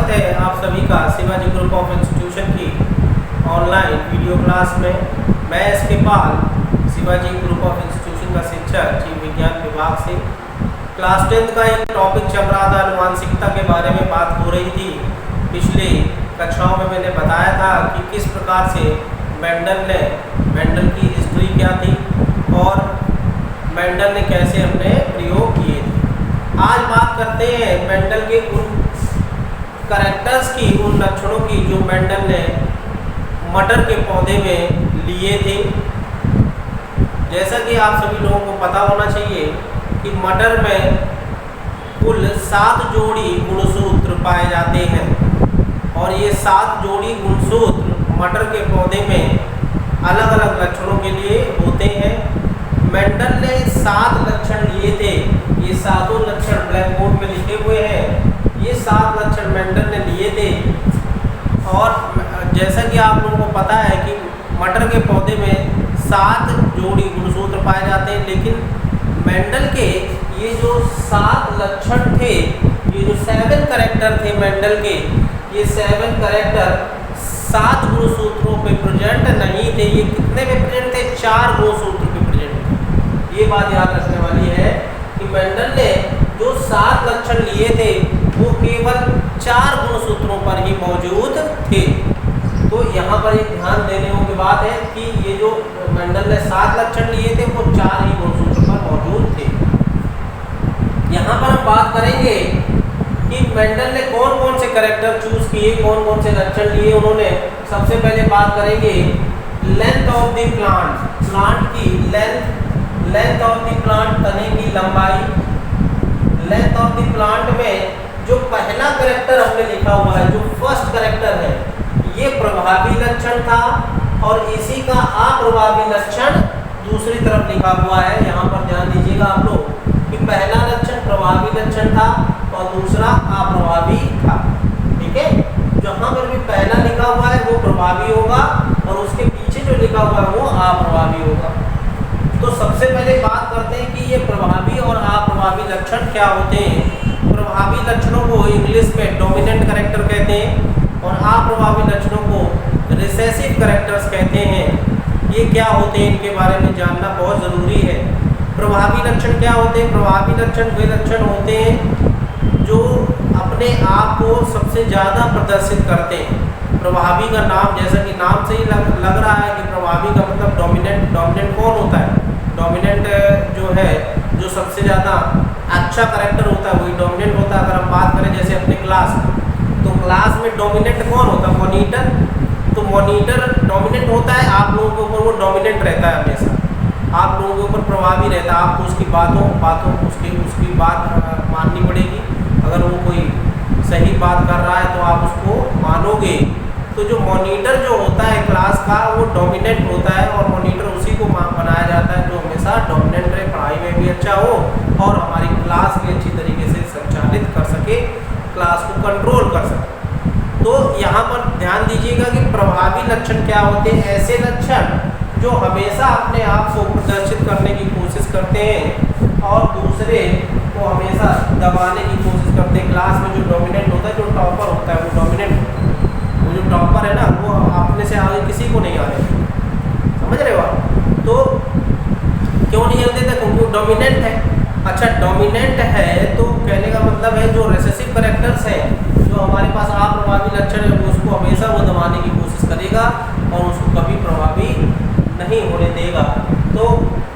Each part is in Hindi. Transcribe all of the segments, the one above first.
स्वागत है आप सभी का शिवाजी ग्रुप ऑफ इंस्टीट्यूशन की ऑनलाइन वीडियो क्लास में। मैं इसके पाल शिवाजी ग्रुप ऑफ इंस्टीट्यूशन का शिक्षक जीव विज्ञान विभाग से। क्लास 10 का एक टॉपिक चल रहा था, आनुवांशिकता के बारे में बात हो रही थी। पिछली कक्षाओं में मैंने बताया था कि किस प्रकार से मेंडल की हिस्ट्री क्या थी और मेंडल ने कैसे अपने प्रयोग किए थे। आज बात करते हैं मेंडल के उन कैरेक्टर्स की, उन लक्षणों की जो मेंडल ने मटर के पौधे में लिए थे। जैसा कि आप सभी लोगों को पता होना चाहिए कि मटर में कुल 7 जोड़ी गुणसूत्र पाए जाते हैं और ये 7 जोड़ी गुणसूत्र मटर के पौधे में अलग अलग लक्षणों के लिए होते हैं। मेंडल ने 7 लक्षण लिए थे। ये 7 लक्षण ब्लैक बोर्ड में लिखे हुए हैं। ये 7 लक्षण मेंडल ने लिए थे और जैसा कि आप लोगों को पता है कि मटर के पौधे में 7 जोड़ी गुणसूत्र पाए जाते हैं, लेकिन मेंडल के ये जो 7 लक्षण थे, ये जो 7 कैरेक्टर थे मेंडल के, ये 7 कैरेक्टर 7 गुणसूत्रों पे प्रेजेंट नहीं थे। ये कितने पे प्रेजेंट थे? 4 गुणसूत्र पे प्रेजेंट थे। ये बात याद रखने वाली है कि मेंडल ने जो 7 लक्षण लिए थे वो केवल 4 गुणसूत्रों पर ही मौजूद थे। तो यहाँ पर एक ध्यान देने की बात है कि ये जो मेंडल ने 7 लक्षण लिए थे वो 4 ही गुणसूत्र पर मौजूद थे। यहाँ पर हम बात करेंगे कि मेंडल ने कौन कौन से कैरेक्टर चूज किए, कौन कौन से लक्षण लिए उन्होंने। सबसे पहले बात करेंगे length of the plant, plant की लेंथ ऑफ द प्लांट, तने की लंबाई। लेंथ ऑफ द प्लांट में जो पहला कैरेक्टर हमने लिखा हुआ है, जो फर्स्ट कैरेक्टर है, ये प्रभावी लक्षण था और इसी का अप्रभावी लक्षण दूसरी तरफ लिखा हुआ है। यहाँ पर ध्यान दीजिएगा आप लोग कि पहला लक्षण प्रभावी लक्षण था और दूसरा अप्रभावी था। ठीक है, जहाँ पर भी पहला लिखा हुआ है वो प्रभावी होगा और उसके पीछे जो लिखा हुआ है वो अप्रभावी होगा। तो सबसे पहले बात करते हैं कि ये प्रभावी और अप्रभावी लक्षण क्या होते हैं। प्रभावी लक्षणों को इंग्लिश में डोमिनेंट कैरेक्टर कहते हैं और अप्रभावी लक्षणों को रिसेसिव कैरेक्टर्स कहते हैं। ये क्या होते हैं, इनके बारे में जानना बहुत ज़रूरी है। प्रभावी लक्षण क्या होते हैं? प्रभावी लक्षण वे लक्षण होते हैं जो अपने आप को सबसे ज़्यादा प्रदर्शित करते हैं। प्रभावी का नाम, जैसा कि नाम से ही लग रहा है कि प्रभावी का मतलब डोमिनेंट कौन होता है? डोमिनेंट जो है, जो सबसे ज़्यादा अच्छा कैरेक्टर होता है वही डोमिनेंट होता है। अगर हम बात करें जैसे अपने क्लास में, तो क्लास में डोमिनेंट कौन होता है? मॉनिटर। तो मॉनिटर डोमिनेंट होता है, आप लोगों के ऊपर वो डोमिनेंट रहता है हमेशा, आप लोगों के ऊपर प्रभावी रहता है। आपको उसकी बातों उसकी बात माननी पड़ेगी। अगर वो कोई सही बात कर रहा है तो आप उसको मानोगे। तो जो मॉनिटर जो होता है क्लास का वो डोमिनेंट होता है और मॉनिटर उसी को बनाया जाता है जो हमेशा डोमिनेंट रहे, पढ़ाई में भी अच्छा हो और हमारी क्लास भी अच्छी तरीके से संचालित कर सके, क्लास को कंट्रोल कर सके। तो यहाँ पर ध्यान दीजिएगा कि प्रभावी लक्षण क्या होते हैं? ऐसे लक्षण जो हमेशा अपने आप को प्रदर्शित करने की कोशिश करते हैं और दूसरे को हमेशा दबाने की कोशिश करते हैं। क्लास में जो डोमिनेंट होता है, जो टॉपर होता है वो डोमिनेंट होता है। वो जो टॉपर है ना, वो अपने से आगे किसी को नहीं आ रहे, समझ रहे हो आप? तो क्यों नहीं आते थे? क्योंकि वो डोमिनेंट है। अच्छा, डोमिनेंट है तो कहने का मतलब है जो रिसेसिव कैरेक्टर्स हैं, जो हमारे पास अप्रभावी लक्षण है, वो उसको हमेशा वो दबाने की कोशिश करेगा और उसको कभी प्रभावी नहीं होने देगा। तो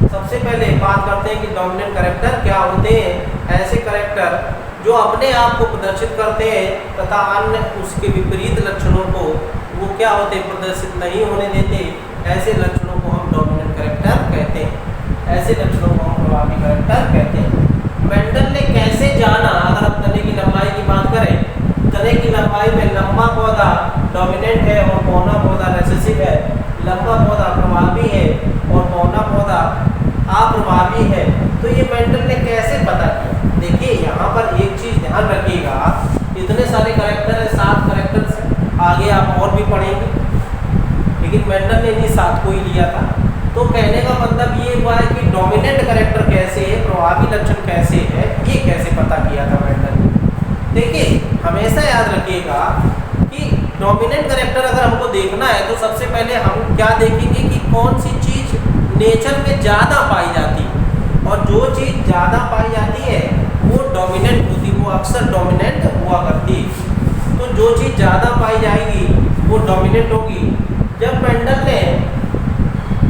सबसे पहले बात करते हैं कि डोमिनेंट कैरेक्टर क्या होते हैं। ऐसे कैरेक्टर जो अपने आप को प्रदर्शित करते हैं तथा अन्य उसके विपरीत लक्षणों को वो क्या होते हैं? प्रदर्शित नहीं होने देते। ऐसे लक्षणों को हम डोमिनेंट कैरेक्टर कहते हैं, ऐसे लक्षणों को हम प्रभावी कैरेक्टर कहते हैं। मेंडल ने कैसे जाना? अगर हम तने की लंबाई की बात करें, तने की लंबाई में लंबा पौधा डोमिनेंट है और पौना पौधा रिसेसिव है। लंबा पौधा प्रभावी है और पौना पौधा अप्रभावी है। तो ये मेंडल ने कैसे पता किया? देखिए यहाँ पर एक चीज़ ध्यान रखिएगा, इतने सारे कैरेक्टर है, 7 कैरेक्टर्स हैं, आगे आप और भी पढ़ेंगे, लेकिन मेंडल ने इन्हीं 7 को ही लिया था। तो कहने का मतलब ये हुआ है कि डोमिनेंट कैरेक्टर कैसे है, प्रभावी लक्षण कैसे है, ये कैसे पता किया था मेंडल ने। देखिए हमेशा याद रखिएगा कि डोमिनेंट कैरेक्टर अगर हमको देखना है तो सबसे पहले हम क्या देखेंगे कि कौन सी चीज़ नेचर में ज़्यादा पाई जाती है, और जो चीज़ ज़्यादा पाई जाती है वो डोमिनेंट होती, वो अक्सर डोमिनेंट हुआ करती। तो जो चीज़ ज़्यादा पाई जाएगी वो डोमिनेंट होगी। जब मेंडल ने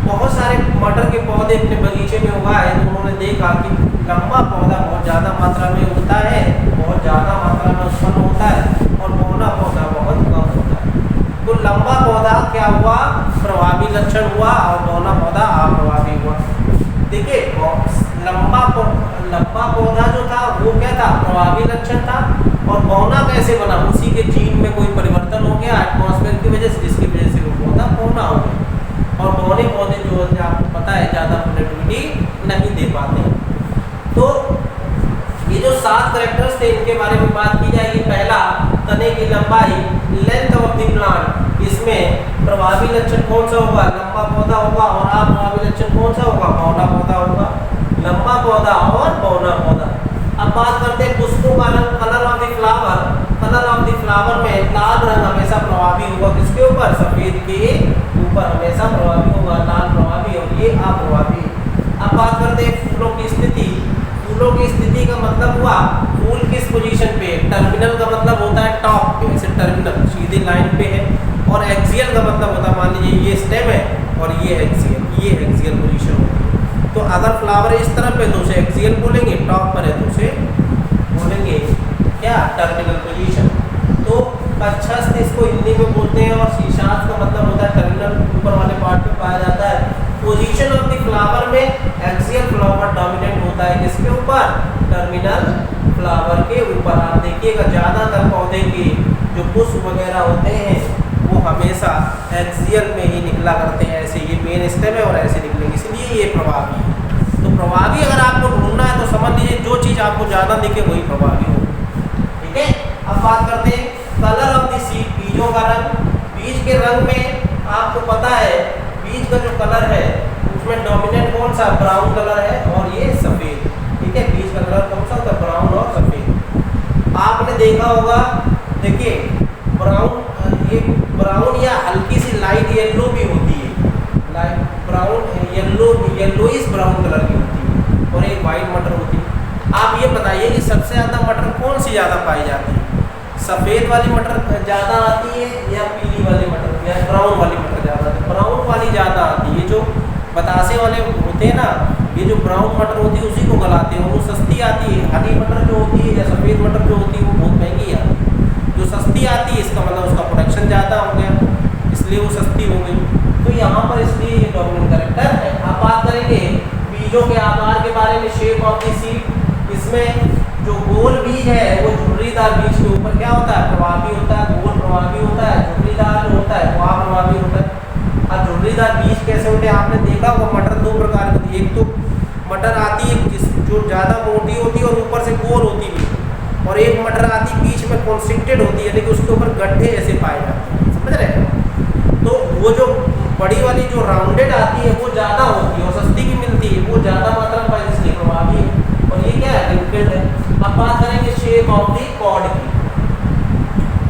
बहुत सारे मटर के पौधे अपने बगीचे में उगाए तो उन्होंने देखा कि लंबा पौधा बहुत ज़्यादा मात्रा में उगता है, बहुत ज़्यादा मात्रा में उत्पन्न होता है, और बौना पौधा बहुत कम होता है। तो लंबा पौधा क्या हुआ, प्रभावी लक्षण हुआ, और बौना पौधा अप्रभावी हुआ। देखिए लंबा पौधा जो था वो क्या था, प्रभावी लक्षण था, और बौना कैसे बना, उसी के जीन में कोई परिवर्तन हो गया एटमॉस्फेयर की वजह से, जिसकी वजह से वो पौधा बौना हो गया। और बौने पौधे जो होते हैं आपको पता है ज़्यादा प्रोडक्टिविटी नहीं दे पाते। तो ये जो 7 कैरेक्टर्स थे इनके बारे में बात की जाएगी। पहला, तने की लंबाई, लेंथ ऑफ द प्लांट, इसमें प्रभावी लक्षण कौन सा होगा, लंबा पौधा होगा, और अप्रभावी लक्षण कौन सा होगा, बौना पौधा होगा। लंबा पौधा और बौना पौधा। अब बात करते हैं पुष्पों का रंग, colour of the flower. Colour of the flower में लाल रंग हमेशा प्रभावी होगा, किसके ऊपर, सफेद के ऊपर हमेशा प्रभावी होगा, लाल प्रभावी और ये अप्रभावी। अब बात करते हैं फूलों की स्थिति। फूलों की स्थिति का मतलब हुआ फूल किस पोजीशन पे, टर्मिनल का मतलब होता है टॉप पे, जैसे टर्मिनल सीधी लाइन पे है, और एक्सियल का मतलब होता है, मान लीजिए ये स्टेम है और ये एक्सियल पोजीशन होती है। तो अगर फ्लावर इस तरफ है तो उसे एक्सियल बोलेंगे, टॉप पर है तो उसे बोलेंगे क्या, टर्मिनल पोजीशन। तो कक्षस्थ इसको हिंदी में बोलते हैं, और शीर्षास्थ का मतलब होता है टर्मिनल, ऊपर वाले पार्ट पे पाया जाता है। पोजीशन ऑफ द फ्लावर में एक्सियल फ्लावर डोमिनेंट होता है, किसके ऊपर, टर्मिनल फ्लावर के ऊपर। आप देखिएगा ज़्यादातर पौधे के जो पुष्प वगैरह होते हैं वो हमेशा एक्सियल में ही निकला करते हैं, ऐसे ये मेन स्टेम है और ऐसे निकलेंगे, इसलिए ये प्रभावी है। तो प्रभावी अगर आपको ढूंढना है तो समझ लीजिए जो चीज़ आपको ज़्यादा दिखे वही प्रभावी हो, ठीक है। अब बात करते हैं कलर ऑफ द सीड, बीजों का रंग। बीज के रंग में आपको पता है बीज का जो कलर है उसमें डोमिनेंट कौन सा, ब्राउन कलर है, और ये सफ़ेद, ठीक है। बीज का कलर कौन सा होता है, ब्राउन और सफ़ेद। आपने देखा होगा, देखिए ब्राउन, ये ब्राउन या हल्की सी लाइट येलो भी होती है, light brown yellowish brown colour की होती है, और एक वाइट मटर होती है। आप ये बताइए कि सबसे ज़्यादा मटर कौन सी ज़्यादा पाई जाती है, सफ़ेद वाली मटर ज़्यादा आती है या पीली वाली मटर या ब्राउन वाली मटर ज़्यादा आती है, ब्राउन वाली ज़्यादा आती है। ये जो बतासे वाले होते हैं ना, ये जो ब्राउन मटर होती है उसी को गलाते हैं, वो सस्ती आती है। हरी मटर जो होती है या सफ़ेद मटर जो होती है वो बहुत महंगी है, जो सस्ती आती है इसका मतलब उसका प्रोडक्शन ज़्यादा हो गया, इसलिए वो सस्ती हो गई। तो यहाँ पर इसलिए ये डोमिनेंट कैरेक्टर है। अब बात करेंगे बीजों के आकार के बारे में, शेप ऑफ द सीड। इसमें जो गोल बीज है वो झुर्रीदार बीज के ऊपर क्या होता है, प्रभावी होता है, गोल प्रभावी होता है, झुर्रीदार जो होता है वो अप्रभावी होता है। अब झुर्रीदार बीज कैसे होते हैं, आपने देखा होगा मटर 2 प्रकार की होती है। एक तो मटर आती है जो ज़्यादा मोटी होती है और ऊपर से गोल होती है, और एक मटर आती बीच में कॉन्स्ट्रिक्टेड होती है, लेकिन उसके ऊपर गड्ढे ऐसे पाए जाते हैं, समझ रहे हैं। तो वो जो बड़ी वाली जो राउंडेड आती है वो ज़्यादा होती है और सस्ती भी मिलती है, वो ज़्यादा मात्रा में पाई, इसलिए प्रभावी है, और ये क्या है, लिक्विड है। अब बात करेंगे शेप ऑफ द पॉड की,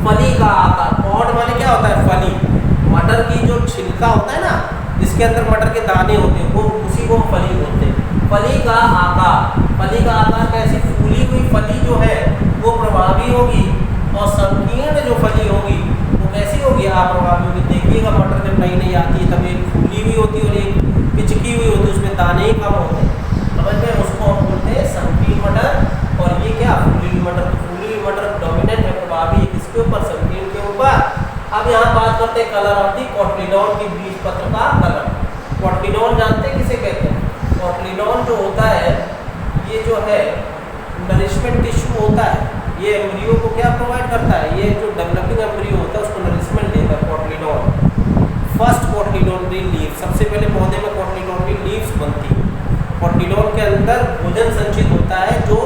फली का आकार। पॉड माने क्या होता है, फली, मटर की जो छिलका होता है ना, जिसके अंदर मटर के दाने होते हैं, वो उसी को फली बोलते हैं। फली का आकार, फली का आकार कैसी, फूली हुई फली जो है वो प्रभावी होगी, और संकीर्ण जो फली होगी वो कैसी होगी, अप्रभावी होगी। देखिएगा मटर जब नई नई आती है तब एक फूली हुई होती है और एक पिचकी हुई होती है, उसमें दाने ही कम होते हैं, समझ में, उसको हम बोलते हैं संकीर्ण मटर। और ये क्या, फूली हुई मटर। तो फूली हुई मटर डोमिनेंट है, प्रभावी है, किसके ऊपर, संकीर्ण के ऊपर। अब यहाँ बात करते हैं कलर ऑफ दी कोटिलीडॉन की बीज पत्र का कलर। कोटिलीडॉन जानते हैं किसे कहते हैं, कोटिलीडॉन जो होता है ये जो है नरिशमेंट टिश्यू होता है, ये एम्ब्रियो को क्या प्रोवाइड करता है, ये जो डेवलपिंग एम्ब्रियो होता है उसको नरिशमेंट देता है कोटिलीडॉन। फर्स्ट कोटिलीडॉनरी लीफ, सबसे पहले पौधे में कोटिलीडॉनरी लीव्स बनती है। कोटिलीडॉन के अंदर भोजन संचित होता है जो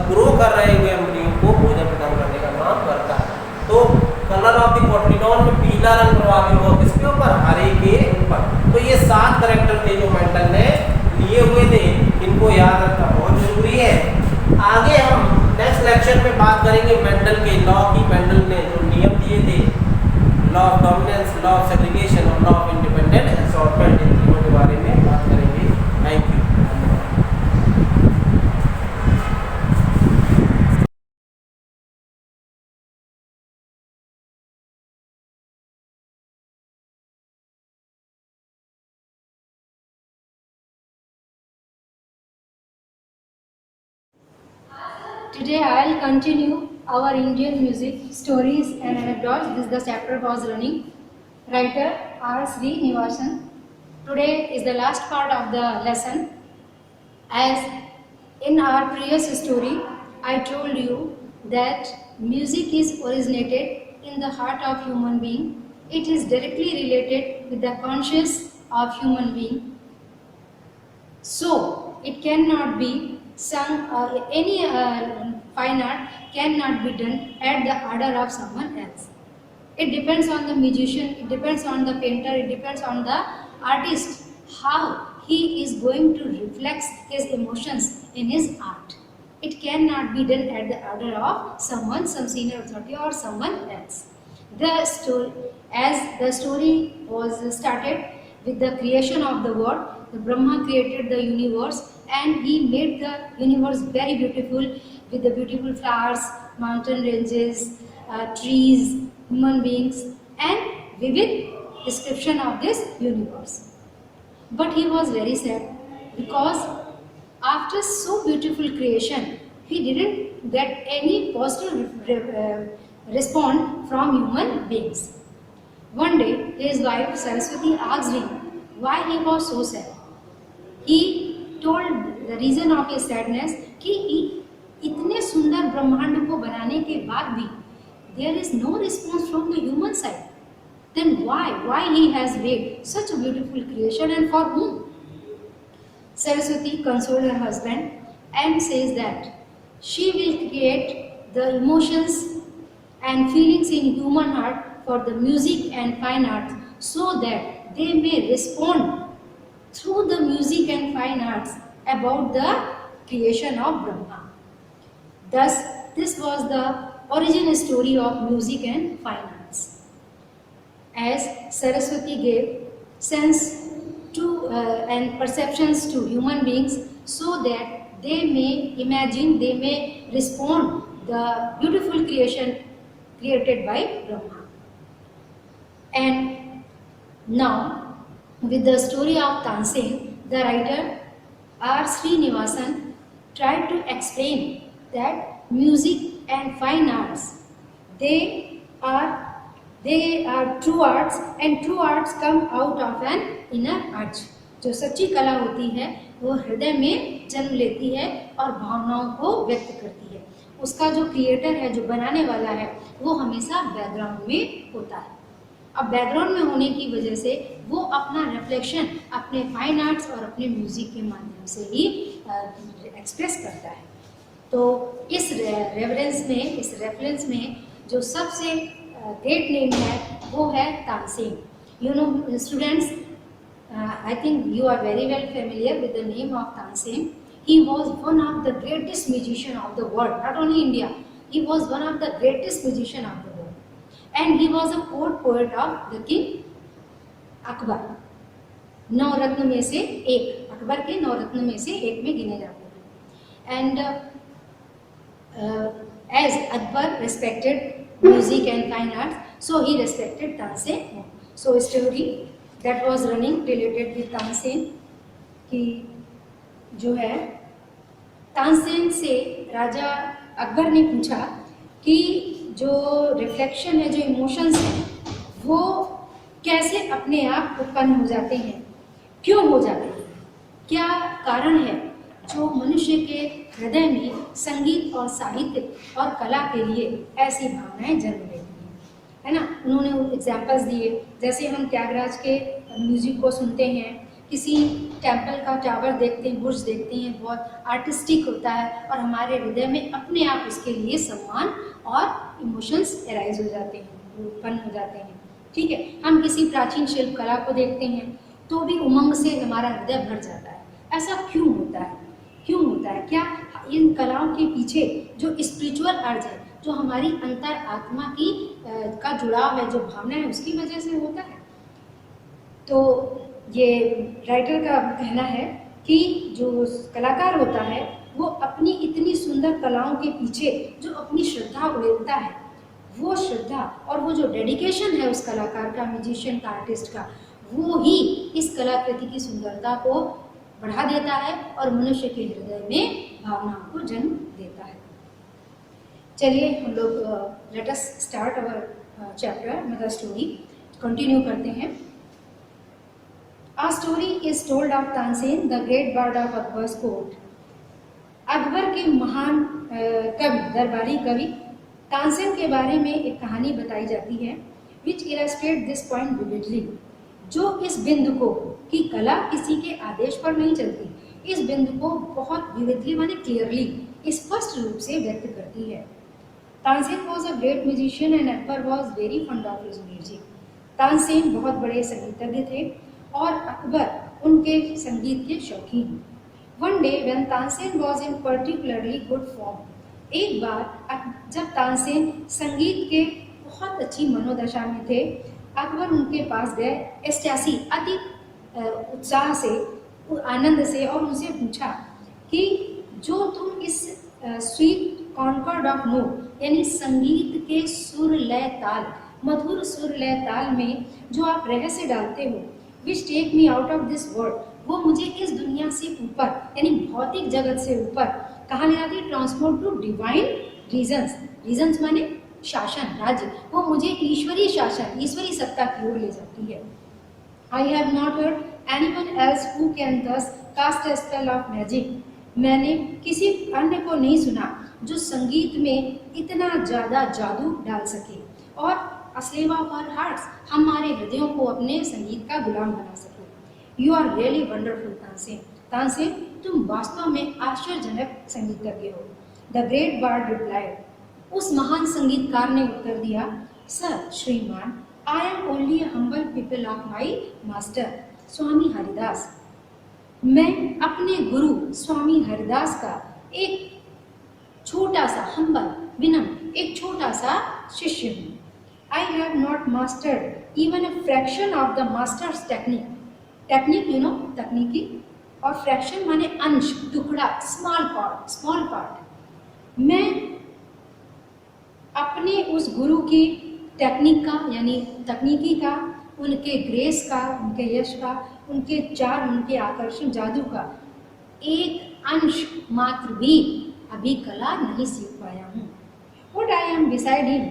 ग्रो कर रहे हुए एम्ब्रियो को भोजन प्रदान करने का काम करता है। तो कलर ऑफ द कोटिलीडॉन में पीला रंग प्रभावी हुआ, किसके ऊपर, हरे के ऊपर। तो ये 7 कैरेक्टर थे जो मेंडल ने लिए हुए थे, इनको याद रखना बहुत जरूरी है। आगे हम नेक्स्ट लेक्चर में बात करेंगे मेंडल के लॉ ऑफ सेग्रीगेशन और लॉ ऑफ इंडिपेंडेंट असॉर्टमेंट, इन तीनों के बारे में बात करेंगे। Thank you. Today I will continue our Indian music stories and anecdotes. This the chapter was running. Writer R. Srinivasan. Today is the last part of the lesson. As in our previous story, I told you that music is originated in the heart of human being. It is directly related with the conscience of human being. So it cannot be sung, any fine art cannot be done at the order of someone else. It depends on the musician, it depends on the painter, it depends on the artist, how he is going to reflect his emotions in his art. It cannot be done at the order of someone, some senior authority or someone else. The story, as the story was started with the creation of the world, the Brahma created the universe and he made the universe very beautiful with the beautiful flowers, mountain ranges, trees, human beings and vivid description of this universe. But he was very sad because after so beautiful creation, he didn't get any positive response from human beings. One day, his wife Saraswati asked him why he was so sad. He told the reason of his sadness कि इतने सुंदर ब्रह्मांड को बनाने के बाद भी there is no response from the human side. Then why he has made such a beautiful creation and for whom? Saraswati consoled her husband and says that she will create the emotions and feelings in human heart for the music and fine arts so that they may respond through the music and fine arts about the creation of Brahma. Thus, this was the origin story of music and fine arts. As Saraswati gave sense to and perceptions to human beings so that they may imagine, they may respond the beautiful creation created by Brahma. And now, with the story of Tansing, the writer R. Srinivasan tried to explain that music and fine arts, they are true arts and true arts come out of an inner arch. जो सच्ची कला होती है वो हृदय में जन्म लेती है और भावनाओं को व्यक्त करती है। उसका जो क्रिएटर है, जो बनाने वाला है, वो हमेशा बैकग्राउंड में होता है। अब बैकग्राउंड में होने की वजह से वो अपना रिफ्लेक्शन अपने फाइन आर्ट्स और अपने म्यूजिक के माध्यम से ही एक्सप्रेस करता है। तो इस रेफरेंस में जो सबसे ग्रेट नेम है वो है Tansen. You know students, I think you are very well familiar with the name of Tansing. He was one of the greatest musician of the world, not only India. He was one of the greatest musician of the world, and he was a poet of the king Akbar. 9 रत्न में से एक, अकबर के 9 रत्न में से एक में गिने जाते हैं। And as Akbar respected music and fine arts, so he respected Tansing. So story that was running related with Tansen कि जो है तानसेन से राजा अकबर ने पूछा कि जो रिफ्लेक्शन है, जो इमोशंस हैं, वो कैसे अपने आप उत्पन्न हो जाते हैं, क्यों हो जाते हैं, क्या कारण है जो मनुष्य के हृदय में संगीत और साहित्य और कला के लिए ऐसी भावनाएं जन्म लेती हैं, है ना। उन्होंने एग्जाम्पल्स दिए, जैसे हम त्यागराज के म्यूजिक को सुनते हैं, किसी टेम्पल का टावर देखते हैं, बुर्ज देखते हैं, बहुत आर्टिस्टिक होता है और हमारे हृदय में अपने आप इसके लिए सम्मान और इमोशंस एराइज हो जाते हैं, उत्पन्न हो जाते हैं। ठीक है, हम किसी प्राचीन शिल्प कला को देखते हैं तो भी उमंग से हमारा हृदय भर जाता है। ऐसा क्यों होता है, क्यों होता है? क्या इन कलाओं के पीछे जो स्पिरिचुअल अर्ज है, जो हमारी अंतर आत्मा की का जुड़ाव है, जो भावना है, उसकी वजह से होता है? तो ये राइटर का कहना है कि जो कलाकार होता है वो अपनी इतनी सुंदर कलाओं के पीछे जो अपनी श्रद्धा उड़ेलता है, वो श्रद्धा और वो जो डेडिकेशन है उस कलाकार का, म्यूजिशियन का, आर्टिस्ट का, वो ही इस कलाकृति की सुंदरता को बढ़ा देता है और मनुष्य के हृदय में भावनाओं को जन्म देता है। चलिए हम लोग let us start our chapter मतलब स्टोरी कंटिन्यू करते हैं। A story is told of Tansen, the great bard of Akbar's court. Akbar के महान कवि, दरबारी कवि तानसेन के बारे में एक कहानी बताई जाती है, which illustrate this point vividly, जो इस बिंदु को कि कला किसी के आदेश पर नहीं चलती, इस बिंदु को बहुत विविधली माने क्लियरली स्पष्ट रूप से व्यक्त करती है। Tansen was a great musician and Akbar was very fund of his music. Tansen बहुत बड़े संगीतज्ञ थे और अकबर उनके संगीत के शौकीन। One day when Tansen was in particularly good form, एक बार जब तानसेन संगीत के बहुत अच्छी मनोदशा में थे, अकबर उनके पास गए एस्टासी अति उत्साह से, आनंद से, और उनसे पूछा कि जो तुम इस स्वीट कॉन्कॉर्ड ऑफ नोट यानी संगीत के सुर लय ताल, मधुर सुर लय ताल में जो आप रहस्य डालते हो, which take me out of this world, वो मुझे इस दुनिया से ऊपर यानी भौतिक जगत से ऊपर कहाँ ले जाती है, transport to divine regions. Regions माने शासन, राज्य, वो मुझे ईश्वरीय शासन, ईश्वरीय सत्ता की ओर ले जाती है। I have not heard anyone else who can thus cast a spell of magic, मैंने किसी अन्य को नहीं सुना जो संगीत में इतना ज़्यादा जादू डाल सके और अस्लेव ऑफ आवर हार्ट्स, हमारे हृदयों को अपने संगीत का गुलाम बना सके। You are really wonderful Tansen, Tansen तुम वास्तव में आश्चर्यजनक संगीतज्ञ हो। द ग्रेट बार्ड रिप्लाइड, उस महान संगीतकार ने उत्तर दिया, सर श्रीमान, I am only a humble people of my master Swami Haridas, मैं अपने गुरु स्वामी हरिदास का एक छोटा सा हम्बल विनम्र एक छोटा सा शिष्य हूँ। आई have not mastered even a fraction of the masters technique, technique you know तकनीकी, और फ्रैक्शन माने अंश, टुकड़ा, स्मॉल पार्ट। मैं अपने उस गुरु की टेक्निक का यानी तकनीकी का, उनके ग्रेस का, उनके यश का, उनके चार, उनके आकर्षण, जादू का एक अंश मात्र भी अभी कला नहीं सीख पाया हूँ। What I am beside him,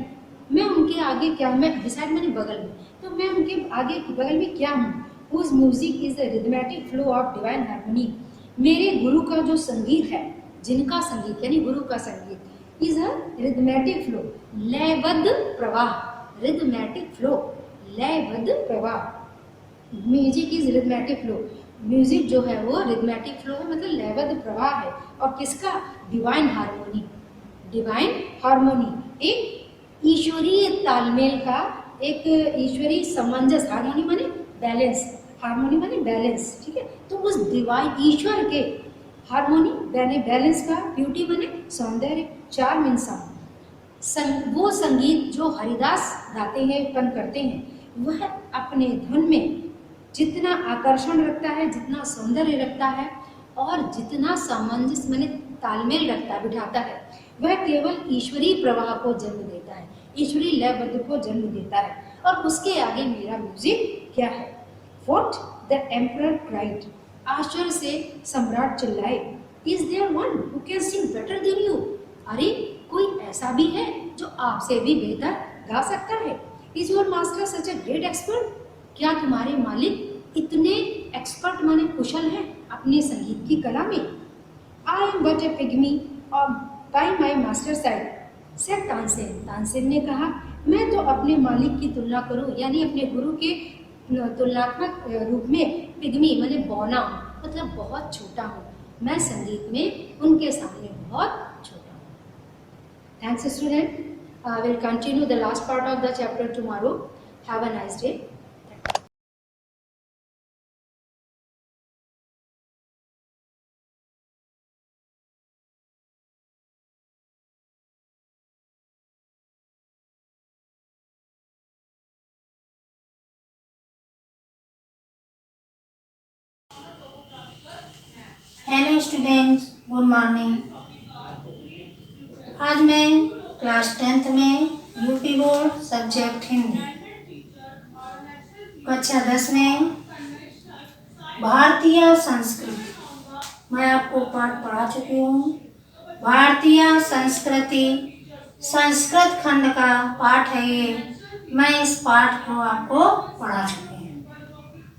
मैं उनके आगे क्या, मैं बिसाइड मैंने बगल में, तो मैं उनके आगे बगल में क्या हूँ। Whose music is the rhythmic flow of divine harmony, मेरे गुरु का जो संगीत है, जिनका संगीत यानी गुरु का संगीत इज अ रिदमेटिक फ्लो, लयबद्ध प्रवाह, रिदमेटिक फ्लो, लयबद्ध प्रवाह। Music is rhythmic flow, music जो है वो रिदमेटिक फ्लो है, मतलब लयबद्ध प्रवाह है। और किसका, डिवाइन हार्मोनी, डिवाइन हार्मोनी, एक ईश्वरीय तालमेल का, एक ईश्वरीय समंजस, हार्मोनी माने बैलेंस, हार्मोनी माने बैलेंस, ठीक है। तो उस डिवाइन ईश्वर के हार्मोनी यानी बैलेंस का, ब्यूटी माने सौंदर्य, चार्म इन साउंड, वो संगीत जो हरिदास गाते हैं, उत्पन्न करते हैं, वह अपने धुन में जितना आकर्षण रखता है, जितना सौंदर्य रखता है और जितना सामंजस्य माने तालमेल रखता है, बिठाता है, वह केवल ईश्वरीय प्रवाह को जन्म देता है, ईश्वरीय लयबद्ध को जन्म देता है। और उसके आगे मेरा म्यूजिक क्या है। व्हाट द एम्परर क्राइड, आश्चर्य से सम्राट चिल्लाए, is there one who can sing better than you, अरे कोई ऐसा भी है जो आपसे भी बेहतर गा सकता है। Is your master such a great expert, क्या तुम्हारे मालिक इतने एक्सपर्ट माने कुशल हैं अपने संगीत की कला में। I am but a pygmy or by my master side, said Tansen, Tansen ने कहा, मैं तो अपने मालिक की तुलना करूं यानी अपने गुरु के तुलनात्मक रूप में पिग्मी माने बौना हूँ, मतलब बहुत छोटा हूँ, मैं संगीत में उनके सामने बहुत छोटा हूँ। Thanks student, I will continue the last part of the chapter tomorrow. Have a nice day. Hello students, good morning. आज मैं क्लास 10th में यूपी बोर्ड सब्जेक्ट हिंदी कक्षा 10 में भारतीय संस्कृति मैं आपको पाठ पढ़ा चुकी हूँ। भारतीय संस्कृति संस्कृत खंड का पाठ है ये। मैं इस पाठ को आपको पढ़ा चुकी हूँ।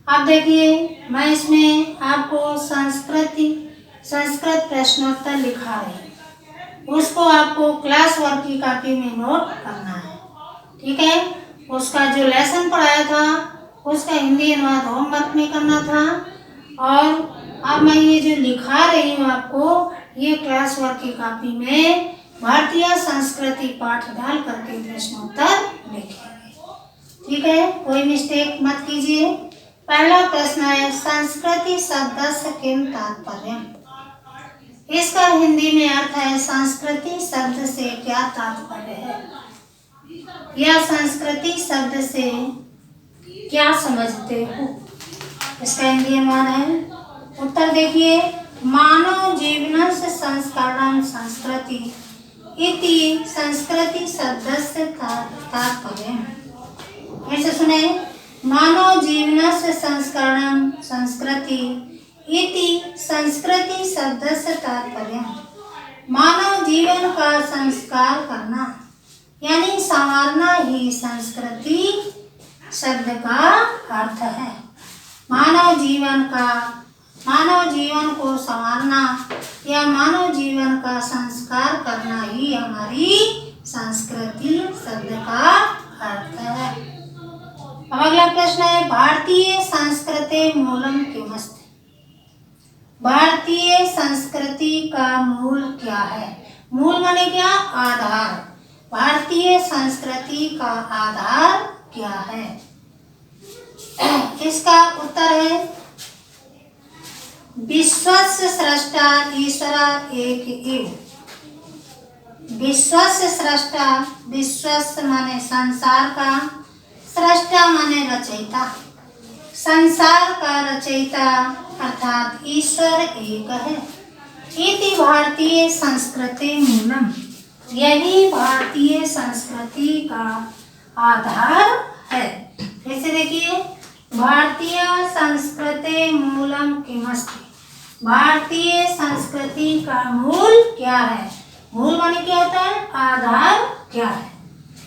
अब देखिए, मैं इसमें आपको संस्कृत प्रश्नोत्तर लिखा है, उसको आपको क्लास वर्क की कॉपी में नोट करना है। ठीक है, उसका जो लेसन पढ़ाया था उसका हिंदी अनुवाद होमवर्क में करना था। और अब मैं ये जो लिखा रही हूँ आपको, ये क्लास वर्क की कॉपी में भारतीय संस्कृति पाठ डाल करके प्रश्नोत्तर लिखेंगे। ठीक है, कोई मिस्टेक मत कीजिए। पहला प्रश्न है, संस्कृति शब्द से किम तात्पर्य? इसका हिंदी में अर्थ है, संस्कृति शब्द से क्या तात्पर्य है, या संस्कृति शब्द से क्या समझते हो? इसका हिंदी अनुवाद है। उत्तर देखिए, मानव जीवनस्य संस्कारणं संस्कृति इति संस्कृति शब्द से तात्पर्य। ऐसे सुने, मानव जीवनस्य संस्कारणं संस्कृति इति संस्कृति शब्द से तात्पर्य। मानव जीवन का संस्कार करना यानी संवारना ही संस्कृति शब्द का अर्थ है। मानव जीवन को संवारना या मानव जीवन का संस्कार करना ही हमारी संस्कृति शब्द का अर्थ है। अब अगला प्रश्न है, भारतीय संस्कृति मूलम किमस्ति? भारतीय संस्कृति का मूल क्या है? मूल माने क्या? आधार। भारतीय संस्कृति का आधार क्या है? इसका उत्तर है, विश्वस्य स्रष्टा ईश्वर एक एव। विश्वस्य स्रष्टा, विश्वस्य माने संसार का, स्रष्टा माने रचयिता, संसार का रचयिता अर्थात ईश्वर एक है। इति भारतीय संस्कृति मूलम, यही भारतीय संस्कृति का आधार है। ऐसे देखिए, भारतीय संस्कृति मूलम किमस्ति? भारतीय संस्कृति का मूल क्या है? मूल माने क्या होता है? आधार क्या है?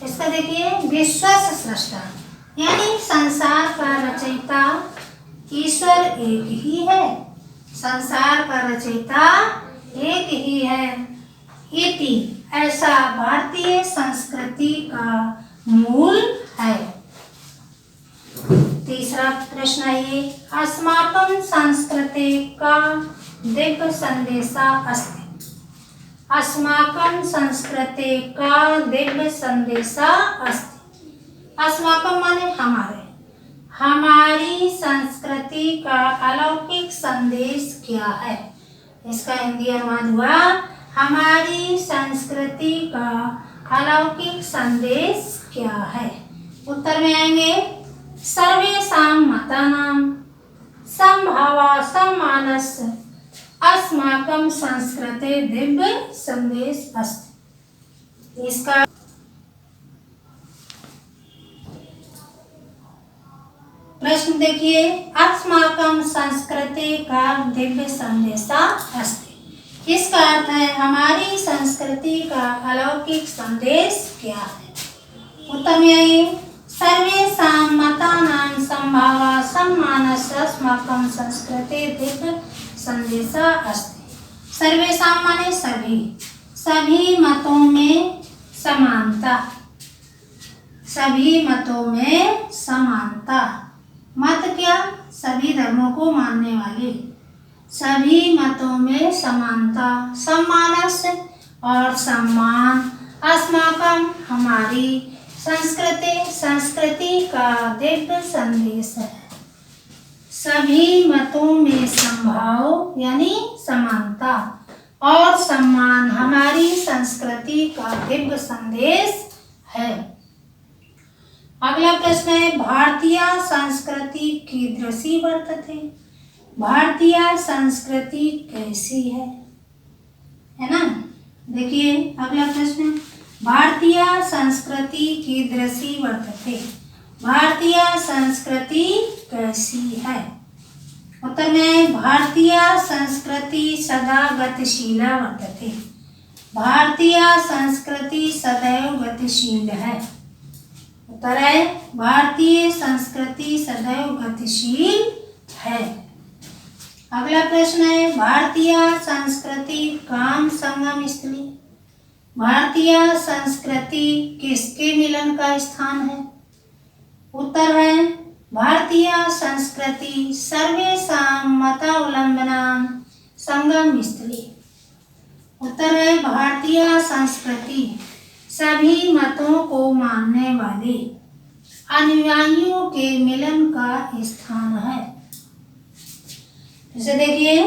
इसका देखिए, विश्वस्य स्रष्टा यानी संसार का रचयिता ईश्वर एक ही है। संसार का रचयिता एक ही है। इति ऐसा भारतीय संस्कृति का मूल है। तीसरा प्रश्न है, अस्माकं संस्कृति का दिव्य संदेशा अस्ति। अस्माकं संस्कृति का दिव्य संदेशा अस्ति। अस्माकं माने हमारे, हमारी संस्कृति का अलौकिक संदेश क्या है? इसका हिंदी अनुवाद हुआ, हमारी संस्कृति का अलौकिक संदेश क्या है? उत्तर में आएंगे, सर्वेषां मतानां समभावा सम्मानस्य अस्माकं संस्कृते दिव्य संदेश अस्ति। इसका प्रश्न देखिए, अस्माकं संस्कृति का दिव्य संदेशा अस्ति। इसका अर्थ है, हमारी संस्कृति का अलौकिक संदेश क्या है? उत्तर में आइए, सर्वेषां मतानां समभावा सम्मानस्य अस्माकं संस्कृते दिव्य संदेशा अस्ति। सर्वेषां माने सभी, सभी मतों में समानता, सभी मतों में समानता। मत क्या? सभी धर्मों को मानने वाले। सभी मतों में समानता, सम्मानस्य और सम्मान, अस्माकं हमारी, संस्कृति का दिव्य संदेश है। सभी मतों में समभाव यानी समानता और सम्मान हमारी संस्कृति का दिव्य संदेश है। अगला प्रश्न है, भारतीय संस्कृति कीदृशी वर्तते? भारतीय संस्कृति कैसी है ना। देखिए अगला प्रश्न, भारतीय संस्कृति कीदृशी वर्तते। भारतीय संस्कृति कैसी है। उत्तर में भारतीय संस्कृति सदा गतिशीला वर्तते। भारतीय संस्कृति सदैव गतिशील है। उत्तर है भारतीय संस्कृति सदैव गतिशील है। अगला प्रश्न है, भारतीय संस्कृति काम संगम स्थली। भारतीय संस्कृति किसके मिलन का स्थान है। उत्तर है भारतीय संस्कृति सर्वेषां मतावलंबनां संगम स्थली। उत्तर है भारतीय संस्कृति सभी मतों को मानने वाले अनुयायियों के मिलन का स्थान है। जैसे देखिए,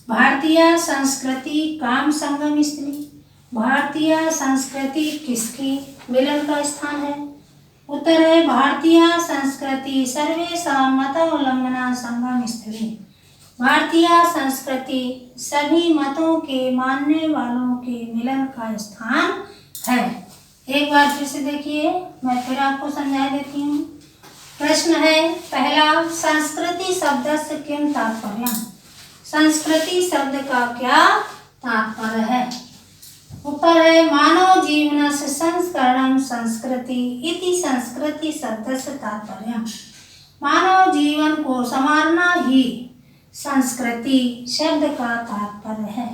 भारतीय संस्कृति काम संगम स्थली। भारतीय संस्कृति किसकी मिलन का स्थान है। उत्तर है भारतीय संस्कृति सर्वेषां मतावलंबना संगम स्थली। भारतीय संस्कृति सभी मतों के मानने वालों के मिलन का स्थान है। एक बार फिर से देखिए, मैं फिर आपको समझा देती हूँ। प्रश्न है पहला, संस्कृति शब्द से किम तात्पर्य। संस्कृति शब्द का क्या तात्पर्य है। उत्तर है मानव जीवन से संस्करणम संस्कृति इति संस्कृति शब्द से तात्पर्य। मानव जीवन को संवारना ही संस्कृति शब्द का तात्पर्य है।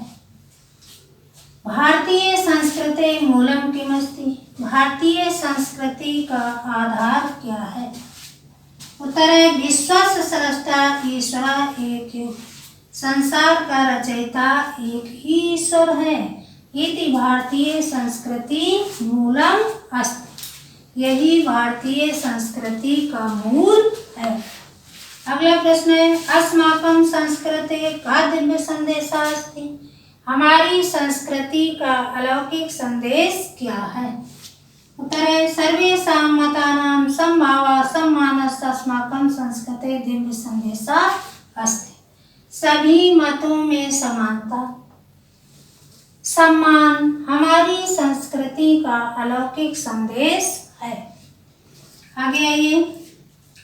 भारतीय संस्कृति मूलम किमस्ति। भारतीय संस्कृति का आधार क्या है। उत्तर है विश्वस्य स्रष्टा ईश्वर एक ही। संसार का रचयिता एक ही ईश्वर है। इति भारतीय संस्कृति मूलम अस्ति। यही भारतीय संस्कृति का मूल है। अगला प्रश्न है, अस्माकं संस्कृते का दिव्य संदेशः अस्ति। हमारी संस्कृति का अलौकिक संदेश क्या है। उत्तर है सर्वेषां मतानां समभावः सम्मानस्य अस्माकं संस्कृते दिव्य संदेशः अस्ति। सभी मतों में समानता सम्मान हमारी संस्कृति का अलौकिक संदेश है। आगे आइए,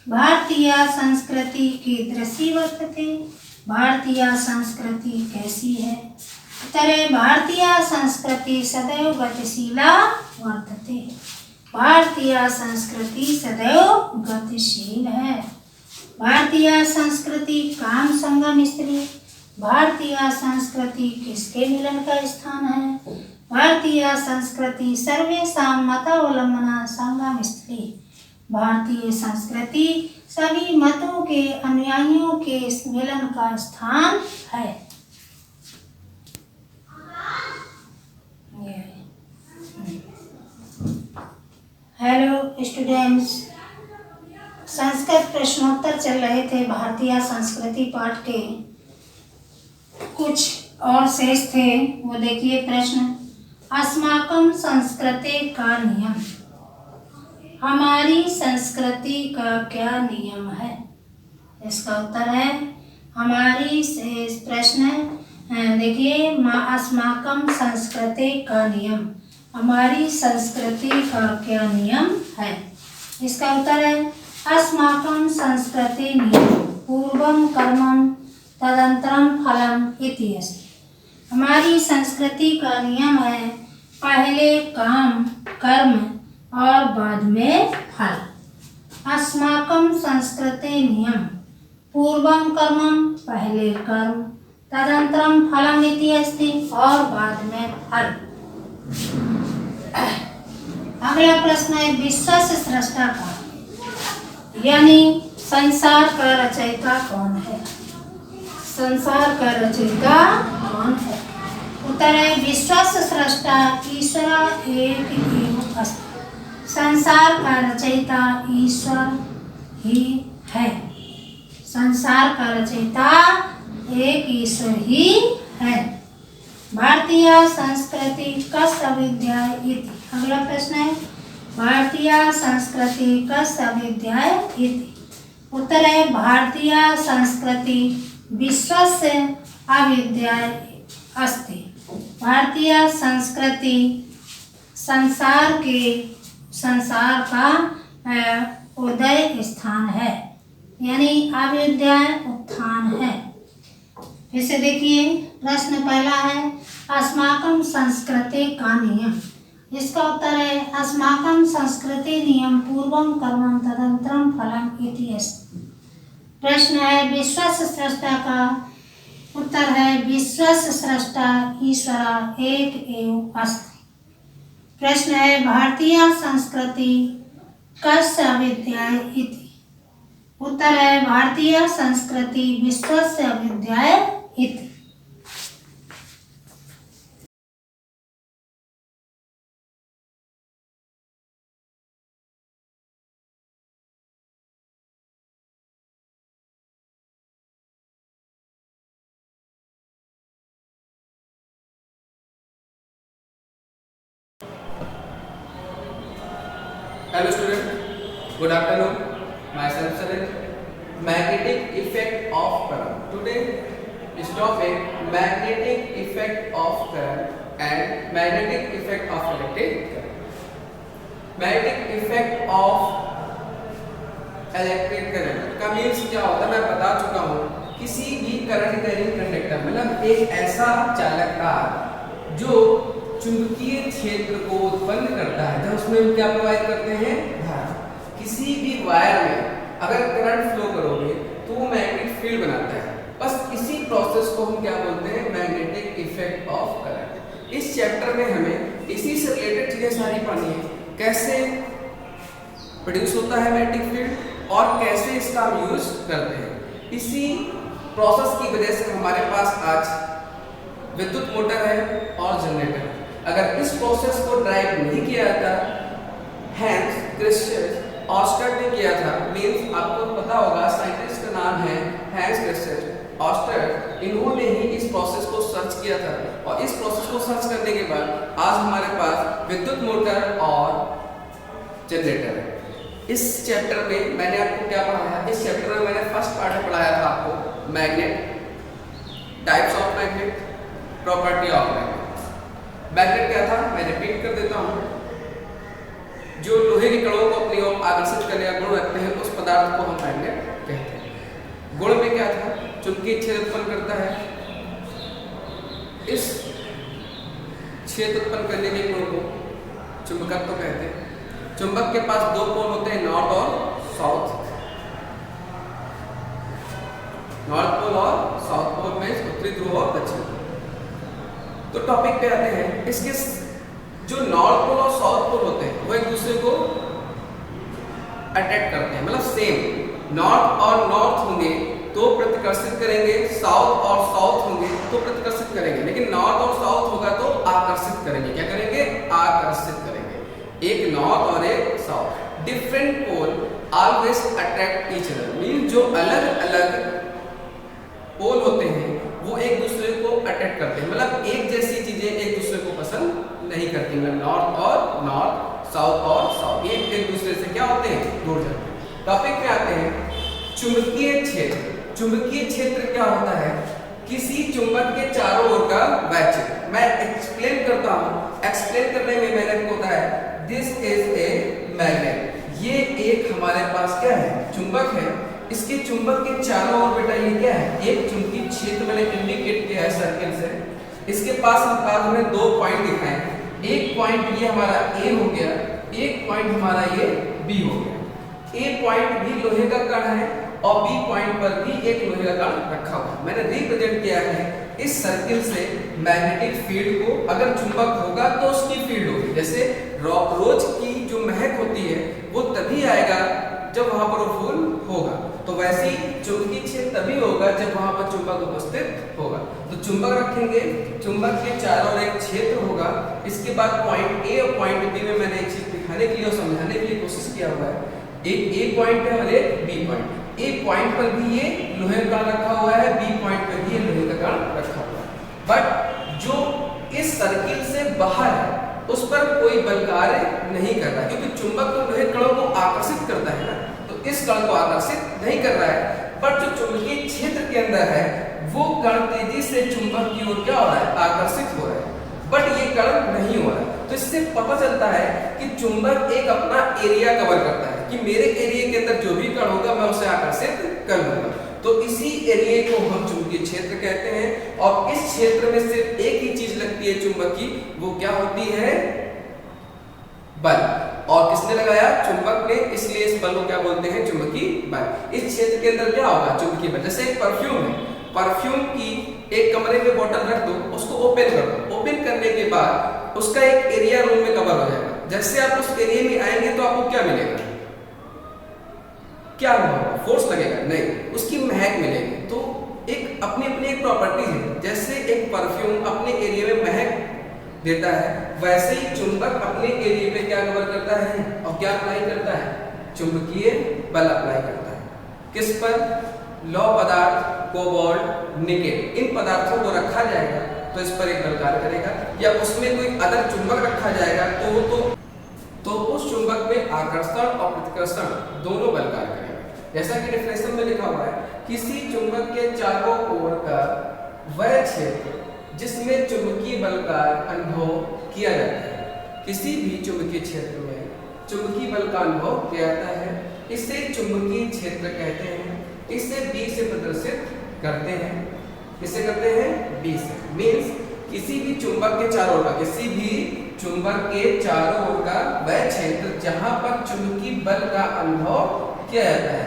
भारतीय संस्कृति कीदृशी वर्तते। भारतीय संस्कृति कैसी है। उत्तर है भारतीय संस्कृति सदैव गतिशीला वर्तते। भारतीय संस्कृति सदैव गतिशील है। भारतीय संस्कृति काम संगम स्त्री। भारतीय संस्कृति किसके मिलन का स्थान है। भारतीय संस्कृति सर्वेषां मतावलंबना संगम स्त्री। भारतीय संस्कृति सभी मतों के अनुयायियों के मिलन का स्थान है। हेलो स्टूडेंट्स, संस्कृत प्रश्नोत्तर चल रहे थे। भारतीय संस्कृति पाठ के कुछ और शेष थे, वो देखिए। प्रश्न, अस्माकं संस्कृते का नियम। हमारी संस्कृति का क्या नियम है। इसका उत्तर है हमारी प्रश्न देखिए, अस्माकं संस्कृते का नियम। हमारी संस्कृति का क्या नियम है। इसका उत्तर है अस्माकं संस्कृते नियम पूर्वं कर्मं तदंतरम फलम इति अस्ति। हमारी संस्कृति का नियम है पहले काम कर्म और बाद में फल। अस्माकं संस्कृते नियम पूर्वं कर्मं पहले कर्म तदंतरम फलम इति अस्ति और बाद में फल। अगला प्रश्न है विश्वस्य स्रष्टा का यानी संसार का रचयिता कौन है। संसार का रचयिता कौन है। उत्तर है विश्वस्य स्रष्टा ईश्वर एक एव अस्ति। संसार का रचयिता ईश्वर ही है। संसार का रचयिता एक ईश्वर ही है। भारतीय संस्कृति कस्य विद्याय इति। अगला प्रश्न है भारतीय संस्कृति कस्य विद्याय इति। उत्तर है भारतीय संस्कृति विश्वस्य अविद्याय अस्ति। भारतीय संस्कृति संसार का उदय स्थान है, यानी अविद्याय उत्थान है। फिर से देखिए, प्रश्न पहला है अस्माकं संस्कृति का नियम। इसका उत्तर है अस्माकं संस्कृति नियम पूर्वं कर्मं तदनन्तरं फलम् इति अस्ति। प्रश्न है विश्वस्य स्रष्टा का उत्तर है विश्वस्य स्रष्टा ईश्वर एक एव अस्ति। प्रश्न है भारतीय संस्कृति कस्य अविद्याय इति। उत्तर है भारतीय संस्कृति विश्वस्य अविद्याय इति। Hello student, good afternoon. Myself Sarit. Magnetic effect of current. Today is topic magnetic effect of current and magnetic effect of electric current. Magnetic effect of electric current का मीन्स क्या होता है मैं बता चुका हूँ। किसी भी करंट कैरिंग कंडक्टर मतलब एक ऐसा चालक तार जो चुंबकीय क्षेत्र को उत्पन्न करता है, जब उसमें हम क्या प्रोवाइड करते हैं धारा। किसी भी वायर में अगर करंट फ्लो करोगे तो वो मैग्नेटिक फील्ड बनाता है। बस इसी प्रोसेस को हम क्या बोलते हैं मैग्नेटिक इफेक्ट ऑफ करंट। इस चैप्टर में हमें इसी से रिलेटेड चीजें सारी पढ़नी है, कैसे प्रोड्यूस होता है मैग्नेटिक फील्ड और कैसे इसका हम यूज करते हैं। इसी प्रोसेस की वजह से हमारे पास आज विद्युत मोटर है और जनरेटर है। अगर इस प्रोसेस को ड्राइव नहीं किया जाता, हैंस क्रिस्टियन ऑस्टर ने किया था, मींस आपको पता होगा साइंटिस्ट का नाम है हैंस क्रिस्टियन ऑस्टर। इन्होंने ही इस प्रोसेस को सर्च किया था और इस प्रोसेस को सर्च करने के बाद आज हमारे पास विद्युत मोटर और जनरेटर है। इस चैप्टर में मैंने आपको क्या पढ़ाया, इस चैप्टर में मैंने फर्स्ट पार्ट में पढ़ाया था आपको magnet, types of magnet, property of magnet. Magnet क्या था मैं रिपीट कर देता हूँ, जो लोहे के कणों को अपनी ओर आकर्षित करने का गुण रखते हैं उस पदार्थ को हम मैग्नेट कहते हैं। गुण में क्या था, चुंबकीय क्षेत्र उत्पन्न करता है। इस क्षेत्र उत्पन्न करने के गुण को चुंबकत्व कहते हैं। चुंबक के पास दो पोल होते हैं, नॉर्थ और साउथ। नॉर्थ पोल और साउथ पोल में उत्तरी ध्रुव और दक्षिण ध्रुव। तो टॉपिक पे आते हैं। इसके जो नॉर्थ पोल और साउथ पोल होते हैं वो एक दूसरे को अट्रैक्ट करते हैं, मतलब सेम नॉर्थ और नॉर्थ होंगे तो प्रतिकर्षित करेंगे, साउथ और साउथ होंगे तो प्रतिकर्षित करेंगे, लेकिन नॉर्थ और साउथ होगा तो आकर्षित करेंगे। क्या करेंगे, आकर्षित करेंगे। एक नॉर्थ और एक south, different pole always attract each other, mean जो अलग अलग पोल होते हैं वो एक दूसरे को अट्रैक्ट करते हैं, मतलब एक जैसी चीजें एक दूसरे को पसंद नहीं करती, मतलब नॉर्थ और नॉर्थ, साउथ और साउथ, ये एक दूसरे से क्या होते हैं, दूर जाते हैं। टॉपिक पे आते हैं चुंबकीय क्षेत्र। चुंबकीय क्षेत्र क्या होता है, किसी चुंबक के चारों ओर का वैचित्र। मैं एक्सप्लेन करता हूँ, एक्सप्लेन करने में मैंने आपको बताया दिस इज ए मैग्नेट। ये एक हमारे पास क्या है, चुंबक है। इसके चुंबक के चारों ओर बेटा ये क्या है, एक चुंबकीय क्षेत्र मैंने इंडिकेट किया है सर्किल से। इसके पास हमें दो पॉइंट दिखाए हैं, एक पॉइंट ये हमारा ए हो गया, एक पॉइंट हमारा ये बी हो गया। ए पॉइंट भी लोहे का कण है और बी पॉइंट पर भी एक लोहे का कण रखा हुआ है। मैंने रिप्रेजेंट किया है इस सर्किल से मैग्नेटिक फील्ड को। अगर चुंबक होगा तो उसकी फील्ड होगी, जैसे रोज की जो महक होती है वो तभी आएगा जब वहां पर वो फूल होगा, तो वैसे ही चुंबकीय क्षेत्र तभी होगा जब वहां पर चुंबक उपस्थित होगा। तो चुंबक रखेंगे, चुंबक के चारों ओर एक क्षेत्र होगा। इसके बाद पॉइंट ए और पॉइंट बी में मैंने एक चीज दिखाने के लिए और समझाने के लिए कोशिश किया हुआ है। एक ए पॉइंट है और एक बी पॉइंट। ए पॉइंट पर भी ये लोहे का कण रखा हुआ है, बी पॉइंट पर भी ये लोहे का कण रखा हुआ है। बट जो इस सर्किल से बाहर है उस पर कोई बल कार्य नहीं कर रहा, क्योंकि चुंबक तो लोहे कणों को आकर्षित करता है ना, तो इस कण को आकर्षित नहीं कर रहा है। बट जो चुंबकीय क्षेत्र के अंदर है वो कण तेजी से चुंबक की ओर क्या हो रहा है, आकर्षित हो रहा है, बट ये कण नहीं हो रहा है। तो इससे पता चलता है कि चुंबक एक अपना एरिया कवर करता है कि मेरे एरिया के अंदर जो भी कण होगा मैं उसे आकर्षित कर लूंगा। तो इसी एरिया को हम चुंबकीय क्षेत्र कहते हैं। और इस क्षेत्र में सिर्फ एक ही चीज लगती है चुंबक की, वो क्या होती है, बल। और किसने लगाया, चुंबक ने, इसलिए इस बल को क्या बोलते हैं, चुंबकीय बल। इस क्षेत्र के अंदर क्या होगा, चुंबकीय बल। जैसे एक परफ्यूम है, परफ्यूम की एक कमरे में बोतल रख दो, उसको ओपन कर दो, ओपन करने के बाद उसका एक एरिया रूम में कवर हो जाएगा। जैसे आप उस एरिया में आएंगे तो आपको क्या मिलेगा, क्या होगा, फोर्स लगेगा नहीं, उसकी महक मिलेगी। तो एक अपनी अपनी एक प्रॉपर्टी है। जैसे एक परफ्यूम अपने एरिया में महक देता है, वैसे ही चुंबक अपने एरिया पे क्या कवर करता है और क्या अप्लाई करता है, चुंबकीय बल अप्लाई करता है। किस पर, लौह पदार्थ, कोबाल्ट, निकेल, इन पदार्थों को रखा जाएगा तो इस पर एक बल कार्य करेगा, या उसमें कोई अदर चुंबक रखा जाएगा तो उस चुंबक में आकर्षण और प्रतिकर्षण दोनों बल कार्य करेगा। जैसा कि डेफिनेशन में लिखा हुआ है, किसी चुंबक के चारों ओर का वह क्षेत्र जिसमें चुंबकीय बल का अनुभव किया जाता है। किसी भी चुंबकीय क्षेत्र में चुंबकीय बल का अनुभव किया जाता है, इसे चुंबकीय क्षेत्र कहते हैं। इसे B से प्रदर्शित करते हैं। किसे करते हैं, B से। मीन्स किसी भी चुंबक के चारों ओर का, किसी भी चुंबक के चारों ओर का वह क्षेत्र जहां पर चुंबकीय बल का अनुभव किया जाता है,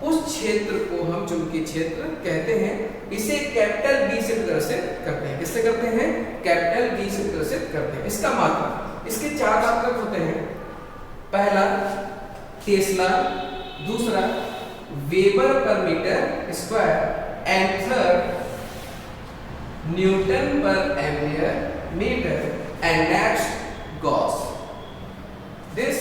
उस क्षेत्र को हम चुंबकीय क्षेत्र कहते हैं। इसे कैपिटल B से प्रदर्शित करते हैं। किससे करते हैं, कैपिटल B से प्रदर्शित करते हैं। इसका मात्रक, इसके चार मात्रक होते हैं। पहला टेस्ला, दूसरा वेबर पर metre square, and third newton पर ampere metre, and next gauss. This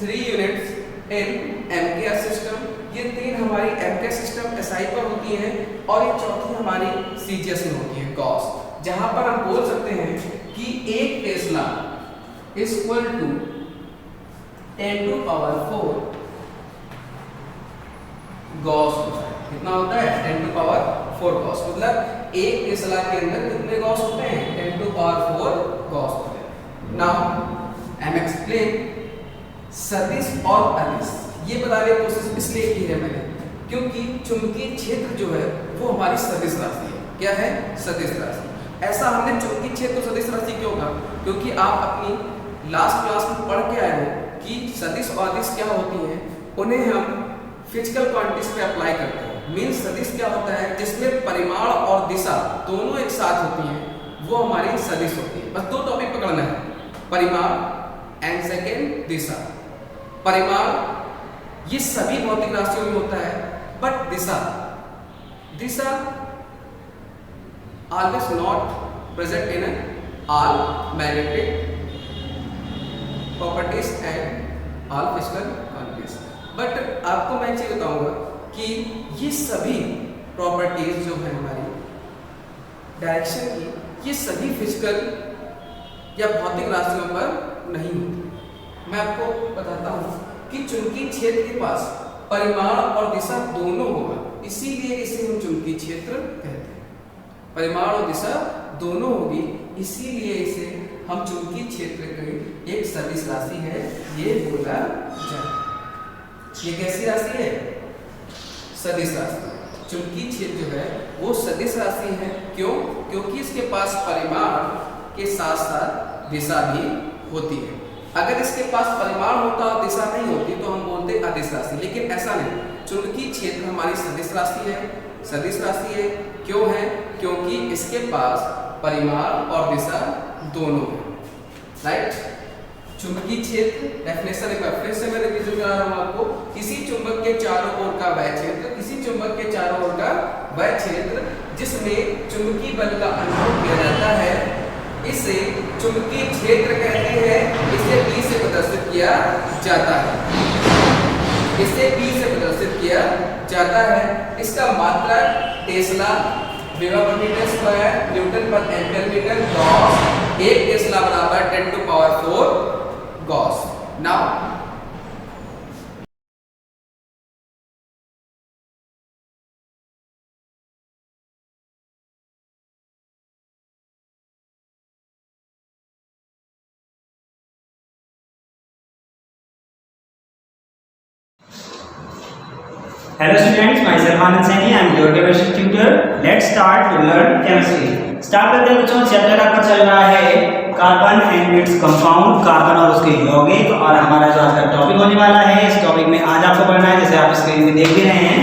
3 units in MKR system. ये 3 हमारी एमकेआर सिस्टम एसआई पर होती हैं, और ये चौथी हमारी सीजीएस में होती है, गॉस। जहां पर हम बोल सकते हैं कि 1 tesla is equal to 10⁴ gauss होता है। कितना होता है, 10⁴ गॉस। मतलब 1 टेस्ला के अंदर कितने गॉस होते हैं, 10⁴ गॉस होते हैं। नाउ आई एम एक्सप्लेन सदिश और अदिश। ये बताने की कोशिश इसलिए की है मैंने, क्योंकि चुंबकीय क्षेत्र जो है वो हमारी सदिश राशि है। क्या है, सदिश राशि। ऐसा हमने चुंबकीय क्षेत्र सदिश राशि क्यों कहा, क्योंकि आप अपनी लास्ट क्लास में पढ़ के आए हो कि सदिश और अदिश क्या होती हैं, उन्हें हम फिजिकल क्वांटिटीज पे अप्लाई करते हैं। मीन्स सदिश क्या होता है, जिसमें परिमाण और दिशा दोनों एक साथ होती हैं, वो हमारी सदिश होती है। बस 2 टॉपिक पकड़ना है, परिमाण एंड सेकेंड दिशा। परिमाण ये सभी भौतिक राशियों में होता है, but Disha always not present in all magnetic properties and all physical quantities. But आपको मैं चीज बताऊंगा कि ये सभी प्रॉपर्टीज जो है हमारी डायरेक्शन की, ये सभी फिजिकल या भौतिक राशियों पर नहीं होती। मैं आपको बताता हूं कि चुंबकीय क्षेत्र के पास परिमाण और दिशा दोनों होगा, इसीलिए इसे हम चुंबकीय क्षेत्र कहते हैं। परिमाण और दिशा दोनों होगी, इसीलिए इसे हम चुंबकीय क्षेत्र की एक सदिश राशि है, ये बोला जाए। ये कैसी राशि है, सदिश राशि। चुंबकीय क्षेत्र जो है वो सदिश राशि है। क्यों, क्योंकि इसके पास परिमाण के साथ साथ दिशा भी होती है। अगर इसके पास परिमाण होता और दिशा नहीं होती तो हम बोलते अदिश राशि, लेकिन ऐसा नहीं। चुंबकीय क्षेत्र हमारी सदिश राशि है। सदिश राशि है क्यों है, क्योंकि इसके पास परिमाण और दिशा दोनों है। राइट। चुंबकीय क्षेत्र डेफिनेशन एक बार फिर से मैं रिवीजन करा रहा हूं आपको। किसी चुंबक के चारों ओर का वह क्षेत्र, किसी चुंबक के चारों ओर का वह क्षेत्र जिसमें चुंबकीय बल का अनुभव किया जाता है, इसे चुंबकीय क्षेत्र कहते हैं। इसे B से प्रदर्शित किया जाता है, इसे B से प्रदर्शित किया जाता है। इसका मात्रक टेस्ला, वेबर पर मीटर स्क्वायर, न्यूटन पर एम्पियर मीटर, गॉस। 1 टेस्ला बराबर 10⁴ gauss. Now Hello students, myself Anand Saini. I am your chemistry tutor. Let's start to learn chemistry. Start करते हैं बच्चों। चैप्टर आपका चल रहा है carbon and its compound, carbon और उसके यौगिक। और हमारा जो आज का टॉपिक होने वाला है, इस टॉपिक में आज आपको पढ़ना है, जैसे आप स्क्रीन पे देख भी रहे हैं,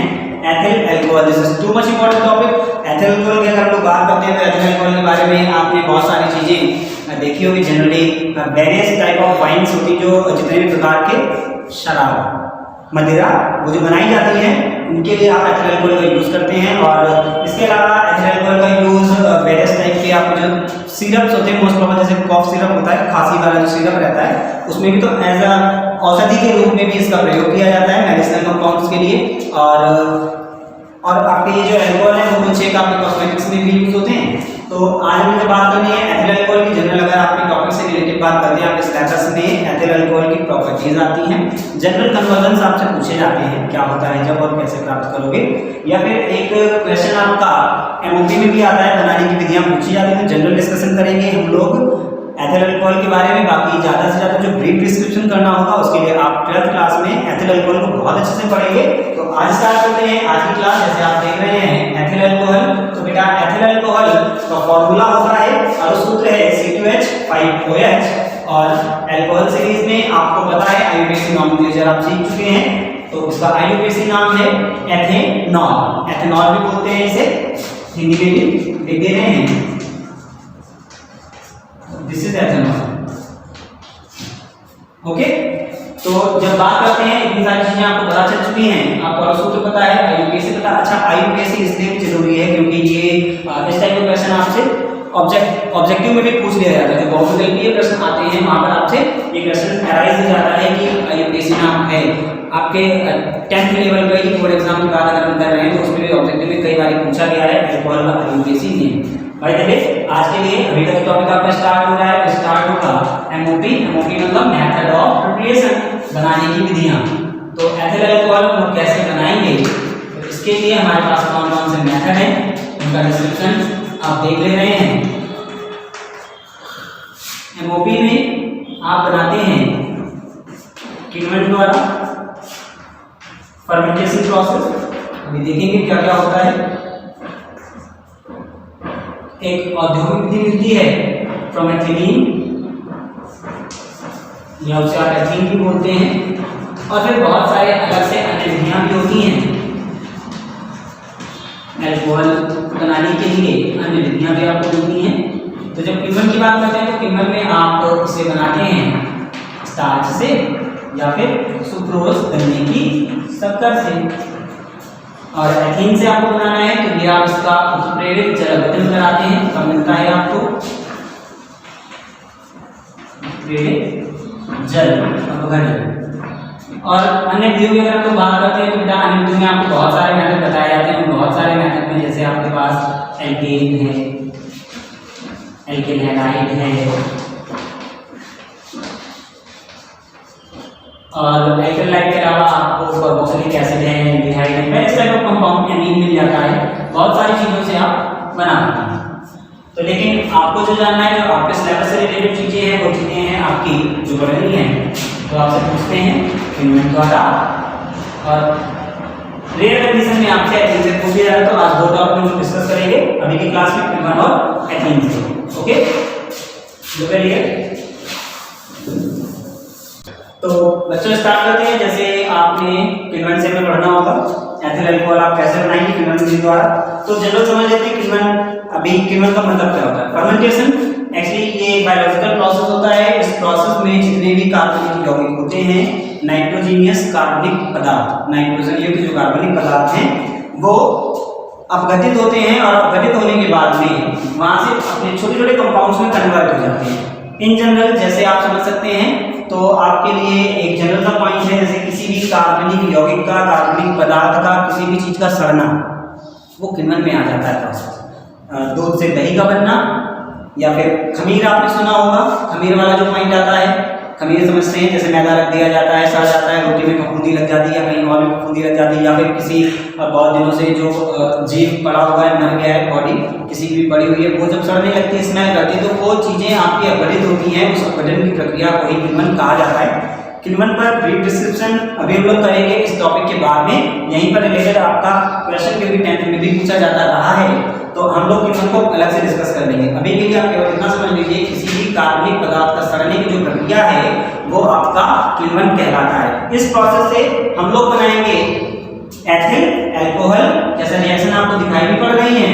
ethyl alcohol. This is too much important topic. Ethyl alcohol की अगर हम लोग बात करते हैं तो एथिल अल्कोहल के बारे में आपने बहुत सारी चीजें देखी होगी। Generally various type of wines होती, जो जितने भी प्रकार के शराब, मदिरा वो जो बनाई जाती है, उनके लिए आप एथिल अल्कोहल का यूज करते हैं। और इसके अलावा एथिल अल्कोहल का यूज वेरियस टाइप के आपको जो सिरप्स होते हैं, मोस्ट प्रोबेबल जैसे कॉफ सिरप होता है, खांसी वाला जो सिरप रहता है, उसमें भी तो एज अ औषधि के रूप में भी इसका प्रयोग किया जाता है मेडिसिनल कंपाउंड्स के लिए। और आपके ये जो अल्कोहल है वो कुछ एक आपके कॉस्मेटिक्स में भी यूज होते हैं। तो आज हमें जो बात करनी है एथिल अल्कोहल की, जनरल अगर आपके टॉपिक से रिलेटेड बात करते हैं, आपके सिलेबस में एथिल अल्कोहल की प्रॉपर्टीज आती हैं, जनरल कन्वर्जन्स आपसे पूछे जाते हैं, क्या होता है जब और कैसे प्राप्त करोगे, या फिर एक क्वेश्चन आपका एमओपी में भी आता है, बनाने की विधियां पूछी जाती हैं। तो जनरल डिस्कशन करेंगे हम लोग एथिल अल्कोहल के बारे में। बाकी ज़्यादा से ज़्यादा जो ब्रीफ डिस्क्रिप्शन करना होगा उसके लिए आप 12th क्लास में एथिल अल्कोहल को बहुत अच्छे से पढ़ेंगे। तो आज स्टार्ट करते हैं आज की क्लास। जैसे आप देख रहे हैं एथिल अल्कोहल, तो बेटा एथिल अल्कोहल का फॉर्मूला होता है और सूत्र है C2H5OH। और अल्कोहल सीरीज में आपको पता है आईयूपीएसी नॉमेनक्लेचर आप सीख चुके हैं, तो उसका आईयूपीएसी नाम है एथेनॉल। एथेनॉल भी बोलते हैं इसे, हिंदी में भी लिख दे रहे हैं, दिस इज एथेनॉल। ओके, तो जब बात करते हैं, इतनी सारी चीजें आपको पता चल चुकी हैं, आपको सूत्र पता है, आईयूपीएसी पता। अच्छा, आईयूपीएसी इसलिए भी जरूरी है क्योंकि ये इस टाइप का क्वेश्चन आपसे ऑब्जेक्टिव में भी पूछ लिया जाता है। जो गवर्नमेंट के लिए प्रश्न आते हैं वहां पर आपसे ये क्वेश्चन अराइज हो जाता है कि आईयूपीएसी नाम है। आपके 10th लेवल पे ही बोर्ड एग्जाम की बात अगर हम कर रहे हैं तो उसमें भी ऑब्जेक्टिव में कई बार पूछा गया है अल्कोहल का आईयूपीएसी नेम। भाई देखिए, आज के लिए अभी तक टॉपिक आपका स्टार्ट हो रहा है, स्टार्ट होगा एमओपी। एमओपी मतलब मेथड ऑफ प्रिपरेशन, बनाने की विधियां। तो एथिल अल्कोहल को कैसे बनाएंगे, तो इसके लिए हमारे पास कौन कौन से मेथड हैं, उनका डिस्क्रिप्शन आप देख ले रहे हैं। एमओपी में आप बनाते हैं किण्वन द्वारा, फर्मेंटेशन प्रोसेस, अभी देखेंगे क्या क्या होता है। एक औद्योगिक विधि मिलती है फ्रॉम एथिलीन, या उसे आप एथीन भी बोलते हैं। और फिर बहुत सारे अलग से अन्य विधियां भी होती हैं अल्कोहल बनाने के लिए, अन्य विधियां भी आपको मिलती हैं। तो जब किण्वन की बात करते हैं तो किण्वन में आप इसे बनाते हैं स्टार्च से या फिर सुक्रोज गन्ने की शक्कर से। और एथीन से आपको बनाना है तो ये आप इसका उत्प्रेरित जल अपघटन कराते हैं, कब मिलता है आपको उत्प्रेरित जल अपघटन। और अन्य विधियों की अगर हम लोग बात करते हैं तो बेटा अन्य विधियों में आपको बहुत सारे मेथड बताए जाते हैं। बहुत सारे मेथड में जैसे आपके पास एल्केन है, एल्केन हैलाइड है, और एल्केलाइड के अलावा आपको कार्बोक्सिलिक एसिड है, एल्डिहाइड है, इस टाइप ऑफ कंपाउंड एमीन मिल जाता है। बहुत सारी चीजों से आप बना सकते हैं। तो लेकिन आपको जो जानना है, जो आपके सिलेबस से रिलेटेड चीजें हैं, वो चीजें हैं आपकी जो बढ़नी है, तो आपसे पूछते हैं किण्वन द्वारा। और रेयर कंडीशन में आपसे एथीन से पूछ लिया जाता है। तो आज दो टॉपिक हम डिस्कस करेंगे अभी की क्लास में, किण्वन और एथीन से। ओके, तो करिए। तो बच्चों स्टार्ट करते हैं। जैसे आपने किण्वन से में पढ़ना होगा एथिल अल्कोहल आप कैसे बनाएंगे किण्वन विधि द्वारा। तो जनरल समझ लेते हैं किण्वन। अभी किण्वन का मतलब क्या होता है? फर्मेंटेशन एक्चुअली ये बायोलॉजिकल प्रोसेस होता है। इस प्रोसेस में जितने भी कार्बनिक यौगिक होते हैं, नाइट्रोजीनियस कार्बनिक पदार्थ, नाइट्रोजन युक्त जो कार्बनिक पदार्थ हैं, वो अपघटित होते हैं और अपघटित होने के बाद में वहां से अपने छोटे छोटे कंपाउंड्स में कन्वर्ट हो जाते हैं। इन जनरल जैसे आप समझ सकते हैं, तो आपके लिए एक जनरल सा पॉइंट है, जैसे किसी भी कार्बनिक यौगिक का, कार्बनिक पदार्थ का, किसी भी चीज का सड़ना, वो किण्वन में आ जाता है प्रोसेस। दूध से दही का बनना, या फिर खमीर आपने सुना होगा, खमीर वाला जो पॉइंट आता है, खमीर समझते हैं, जैसे मैदा रख दिया जाता है, सड़ जाता है, रोटी में फफूंदी लग जाती है, कहीं और में फफूंदी लग जाती है, या फिर किसी बहुत दिनों से जो जीव पड़ा हुआ है, मर गया है, बॉडी किसी की भी पड़ी हुई है, वो जब सड़ने लगती है, स्मेल करती है, तो वो चीज़ें आपकी अपघटित होती हैं। उस अपघटन की प्रक्रिया को ही किण्वन कहा जाता है। किण्वन पर ब्रीफ डिस्क्रिप्शन अभी हम लोग करेंगे इस टॉपिक के बाद में। यहीं पर रिलेटेड आपका क्वेश्चन भी 10th में भी पूछा जाता रहा है, तो हम लोग किण्वन को अलग से डिस्कस कर लेंगे। अभी के लिए आप केवल इतना समझ लीजिए, किसी भी कार्बनिक पदार्थ का सड़ने की जो प्रक्रिया है वो आपका किण्वन कहलाता है। इस प्रोसेस से हम लोग बनाएंगे एथिल अल्कोहल, जैसे रिएक्शन आपको दिखाई भी पड़ रही है।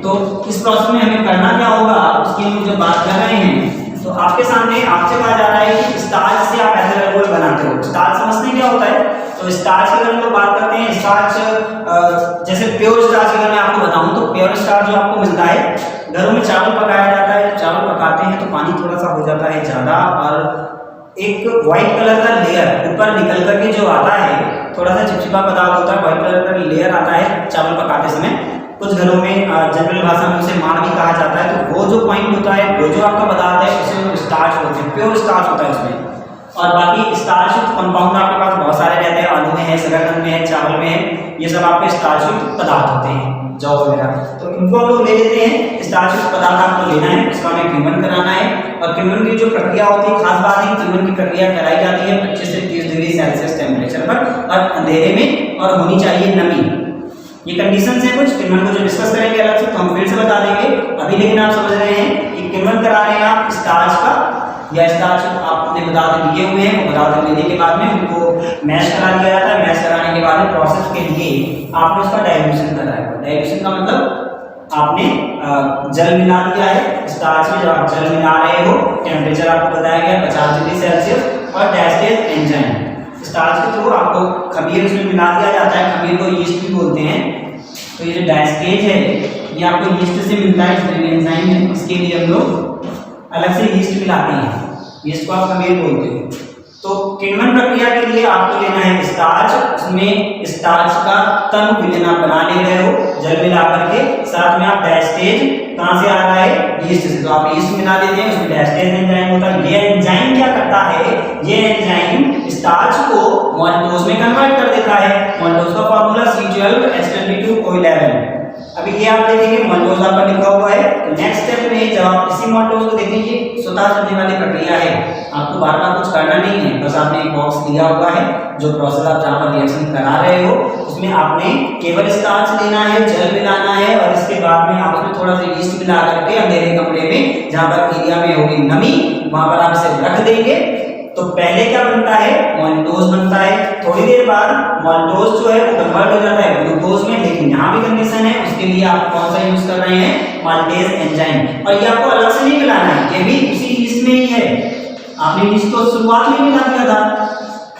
तो इस प्रोसेस में हमें करना क्या होगा, उसकी हम जब बात कर रहे हैं तो आपके सामने आपसे कहा जा रहा है कि स्टार्च से आप एथिल अल्कोहल बनाते हो। स्टार्च समझते क्या होता है? तो स्टार्च की अगर हम लोग बात करते हैं, स्टार्च जैसे प्योर स्टार्च अगर मैं आपको बताऊं तो प्योर स्टार्च जो आपको मिलता है, घरों में चावल पकाया जाता है, चावल पकाते हैं तो पानी थोड़ा सा हो जाता है ज़्यादा और एक व्हाइट कलर का लेयर ऊपर निकल करके जो आता है, थोड़ा सा चिपचिपा पदार्थ होता है, व्हाइट कलर का लेयर आता है चावल पकाते समय। कुछ घरों में जनरल भाषा में उसे माड़ भी कहा जाता है। तो वो जो पॉइंट होता है, वो जो आपका पदार्थ है, उसे हम स्टार्च बोलते हैं, प्योर स्टार्च होता है उसमें। और बाकी स्टार्च युक्त कंपाउंड आपके पास बहुत सारे रहते हैं, आलू में है, शकरकंद में है, चावल में है, ये सब आपके स्टार्च युक्त पदार्थ होते हैं, जौ वगैरह। तो इनको हम लोग ले लेते हैं। स्टार्च युक्त पदार्थ आपको लेना है, उसका हमें किण्वन कराना है। और किण्वन की जो प्रक्रिया होती है, खास बात है किण्वन की प्रक्रिया कराई जाती है 25 से 30 डिग्री सेल्सियस टेम्परेचर पर और अंधेरे में, और होनी चाहिए नमी। ये कंडीशन है कुछ। किण्वन को जो डिस्कस करेंगे अलग से, तो हम फिर से बता देंगे अभी, लेकिन आप समझ रहे हैं कि किण्वन करा रहे हैं आप स्टार्च का, या स्टार्च आपने पदार्थ लिए हुए हैं, वो पदार्थ लेने के बाद में उनको मैश करा दिया जाता है। मैश कराने के बाद में प्रोसेस के लिए आपने उसका डाइल्यूशन कराया। डाइल्यूशन का मतलब आपने जल मिला दिया है स्टार्च में। जब आप जल मिला रहे हो, टेम्परेचर आपको बताया गया 50 डिग्री सेल्सियस और डायस्टेज एंजाइम स्टार्च के थ्रू आपको खमीर उसमें मिला दिया जाता है। खमीर को यीस्ट भी बोलते हैं। तो ये जो डायस्टेज है ये आपको यीस्ट से मिलता है, एंजाइम है, इसके लिए हम लोग अलग से यीस्ट मिलाते हैं, यीस्ट को आप खमीर बोलते हो। तो किण्वन प्रक्रिया के लिए आपको लेना है स्टार्च, उसमें स्टार्च का तन विलयन आप बना ले रहे हो जल मिला करके, साथ में आप डायस्टेज कहां से आ रहा है, यीस्ट से, तो आप यीस्ट मिला देते हैं, उसमें डायस्टेज एंजाइम होता है। ये एंजाइम क्या करता है, ये एंजाइम स्टार्च को मोल्टोज में कन्वर्ट कर देता है। मोल्टोज का फार्मूला C12H22O11। अभी ये आप देखेंगे मोल्टोज आपका लिखा हुआ है। तो नेक्स्ट स्टेप में जब आप इसी मोल्टोज को देखेंगे, स्वतः चलने वाली प्रक्रिया है, आपको बार बार कुछ करना नहीं है, बस आपने एक बॉक्स लिया हुआ है, जो प्रोसेस आप जहाँ पर रिएक्शन करा रहे हो उसमें आपने केवल स्टार्च लेना है, जल मिलाना है, और इसके बाद में आप उसमें थोड़ा सा यीस्ट मिला करके अंधेरे कमरे में जहाँ पर एरिया में होगी नमी, वहां पर आप इसे रख देंगे। तो पहले क्या बनता है, मोल्टोज बनता है। थोड़ी देर बाद मोल्टोज जो है वो कन्वर्ट हो जाता है ग्लूकोज में, लेकिन यहाँ भी कंडीशन है, उसके लिए आप कौन सा यूज कर रहे हैं, माल्टेज एंजाइम। और ये आपको अलग से नहीं मिलाना है, ये भी उसी यीस्ट में ही है। आपने यीस्ट को शुरुआत में मिला दिया था,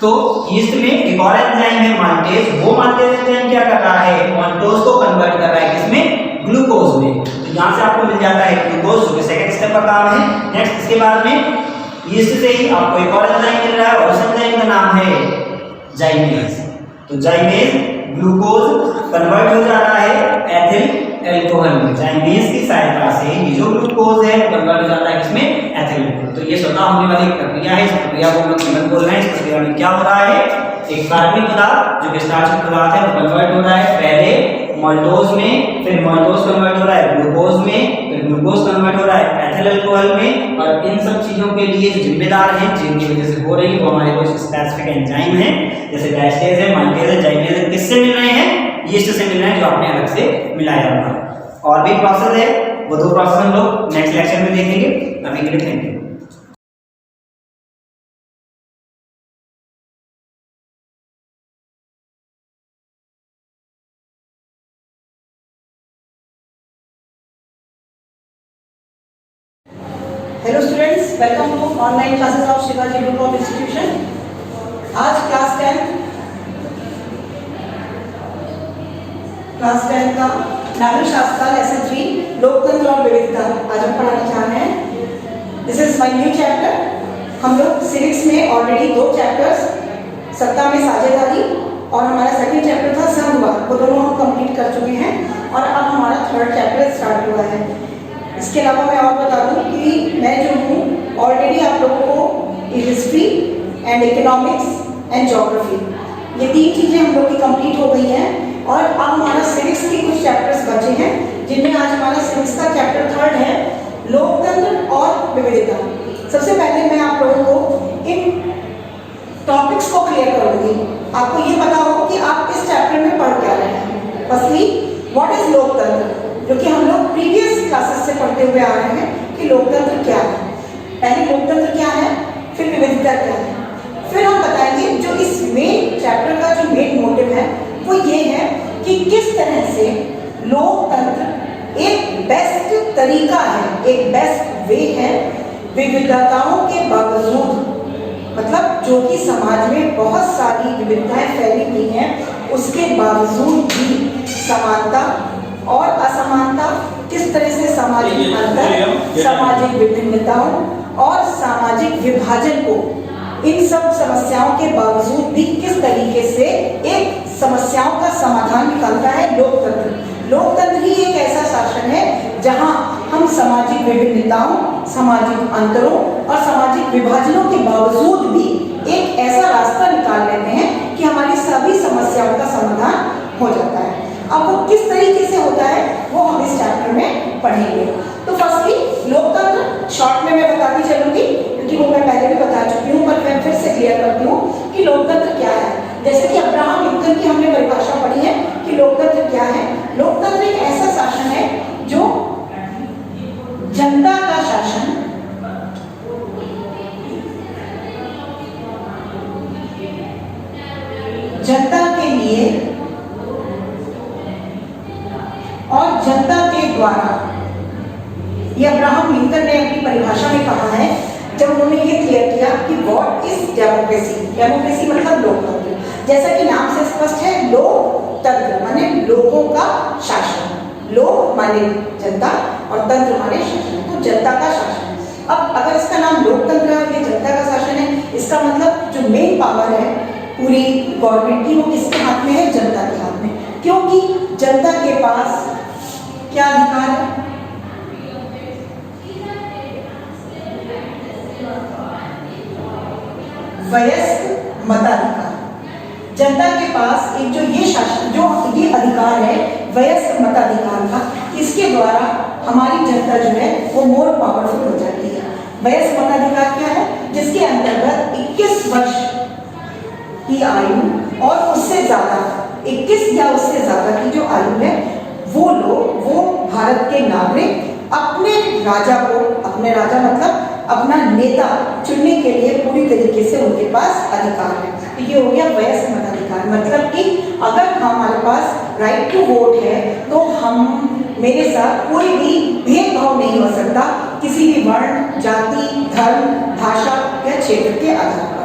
तो यीस्ट में एक और एंजाइम है माल्टेज। वो माल्टेज एंजाइम क्या कर रहा है, मोल्टोज को कन्वर्ट कर रहा है किसमें, ग्लूकोज में। तो यहाँ से आपको मिल जाता है ग्लूकोज, जो कि सेकंड स्टेप का काम है। नेक्स्ट इसके बाद में यीस्ट से ही आपको एक और एंजाइम मिल रहा है, और उस एंजाइम का नाम है जाइमेज। तो जाइमेज ग्लूकोज कन्वर्ट हो जा रहा है एथिल अल्कोहल में। जाइमेज की सहायता से ये जो ग्लूकोज है वो कन्वर्ट हो जाता है किसमें, एथिल अल्कोहल। तो ये स्वतः होने वाली एक प्रक्रिया है। इस प्रक्रिया को हम लोग किण्वन बोल रहे हैं। इस प्रक्रिया में क्या हो रहा है, एक कार्बनिक पदार्थ जो कि स्टार्च पदार्थ है वो कन्वर्ट हो रहा है पहले मोल्टोज में, फिर मोल्टोज कन्वर्ट हो रहा है ग्लूकोज में, फिर ग्लूकोज कन्वर्ट हो रहा है एथिल अल्कोहल में। और इन सब चीजों के लिए जो जिम्मेदार हैं, जिनकी वजह से हो रही है, वो हमारे कुछ स्पेसिफिक एंजाइम हैं, जैसे डायस्टेज है, माल्टेज है, जाइमेज है। किससे मिल रहे हैं, यीस्ट से मिल रहे हैं, जो आपने अलग से मिलाया हुआ है। और भी प्रोसेस है, वो दो प्रोसेस हम लोग नेक्स्ट लेक्चर में देखेंगे। अभी के लिए thank you. Hello students, welcome to online classes of Shivaji group of institution. आज क्लास 10 का नागरिक शास्त्र का लेसन 3 लोकतंत्र और विविधता आज हम पढ़ाने जा रहे हैं। This is my new chapter. हम लोग सिविक्स में ऑलरेडी 2 चैप्टर्स, सत्ता में साझेदारी और हमारा सेकंड चैप्टर था संघवाद, वो दोनों हम कंप्लीट कर चुके हैं और अब हमारा थर्ड चैप्टर स्टार्ट हुआ है। इसके अलावा मैं और बता दूं कि मैं जो हूँ ऑलरेडी आप लोगों को history and economics and geography, ये 3 चीज़ें हम लोग की कंप्लीट हो गई हैं और अब हमारा सिविक्स के कुछ चैप्टर्स बचे हैं, जिनमें आज हमारा सिविक्स का चैप्टर 3 है लोकतंत्र और विविधता। सबसे पहले मैं आप लोगों को इन टॉपिक्स को क्लियर करूंगी। आपको ये पता होगा कि आप इस चैप्टर में पढ़ क्या रहे हैं। फर्स्टली व्हाट इज लोकतंत्र, जो कि हम लोग प्रीवियस क्लासेस से पढ़ते हुए आ रहे हैं कि लोकतंत्र क्या है। पहले लोकतंत्र क्या है, फिर विविधता क्या है, फिर हम बताएंगे जो इस मेन चैप्टर का जो मेन मोटिव है वो ये है कि किस तरह से लोकतंत्र एक बेस्ट तरीका है, एक बेस्ट वे है विविधताओं के बावजूद, मतलब जो कि समाज में बहुत सारी विविधताएं फैली हुई हैं उसके बावजूद भी समानता और असमानता, किस तरह से सामाजिक अंतर, सामाजिक विभिन्नताओं और सामाजिक विभाजन को, इन सब समस्याओं के बावजूद भी किस तरीके से एक समस्याओं का समाधान निकालता है लोकतंत्र। लोकतंत्र ही एक ऐसा शासन है जहां हम सामाजिक विभिन्नताओं, सामाजिक अंतरों और सामाजिक विभाजनों के बावजूद भी एक ऐसा रास्ता निकाल लेते हैं कि हमारी सभी समस्याओं का समाधान हो जाता है। अब वो किस तरीके से होता है वो हम इस चैप्टर में पढ़ेंगे। तो फर्स्टली लोकतंत्र शॉर्ट में मैं बताती चलूंगी, क्योंकि वो मैं पहले भी बता चुकी हूँ, पर मैं फिर से क्लियर करती हूँ कि लोकतंत्र क्या है। जैसे कि अब्राहम लिंकन की हमने परिभाषा पढ़ी है कि लोकतंत्र क्या है। लोकतंत्र एक ऐसा शासन है जो जनता का शासन, जनता के लिए और जनता के द्वारा, ये अब्राहम लिंकन ने अपनी परिभाषा में कहा है जब उन्होंने ये क्लियर किया कि व्हाट इज डेमोक्रेसी। डेमोक्रेसी मतलब लोकतंत्र, जैसा कि नाम से स्पष्ट है, लोकतंत्र माने लोगों का शासन, लोक माने जनता और तंत्र माने शासन, तो जनता का शासन। अब अगर इसका नाम लोकतंत्र है और ये जनता का शासन है, इसका मतलब जो मेन पावर है पूरी गवर्नमेंट की वो किसके हाथ में है, जनता के हाथ में, क्योंकि जनता के पास क्या अधिकार है, वयस्क मताधिकार। जनता के पास एक जो ये शासन, जो ये अधिकार है वयस्क मताधिकार का, इसके द्वारा हमारी जनता जो है वो मोर पावरफुल हो जाती है। वयस्क मताधिकार क्या है, जिसके अंतर्गत 21 वर्ष की आयु और उससे ज्यादा, 21 या उससे ज्यादा की जो आयु है वो लोग, वो भारत के नागरिक अपने राजा को, अपने राजा मतलब अपना नेता चुनने के लिए पूरी तरीके से उनके पास अधिकार है। तो ये हो गया वयस्क मताधिकार, मतलब कि अगर हमारे पास राइट टू वोट है तो हम, मेरे साथ कोई भी भेदभाव नहीं हो सकता किसी भी वर्ण, जाति, धर्म, भाषा या क्षेत्र के आधार पर।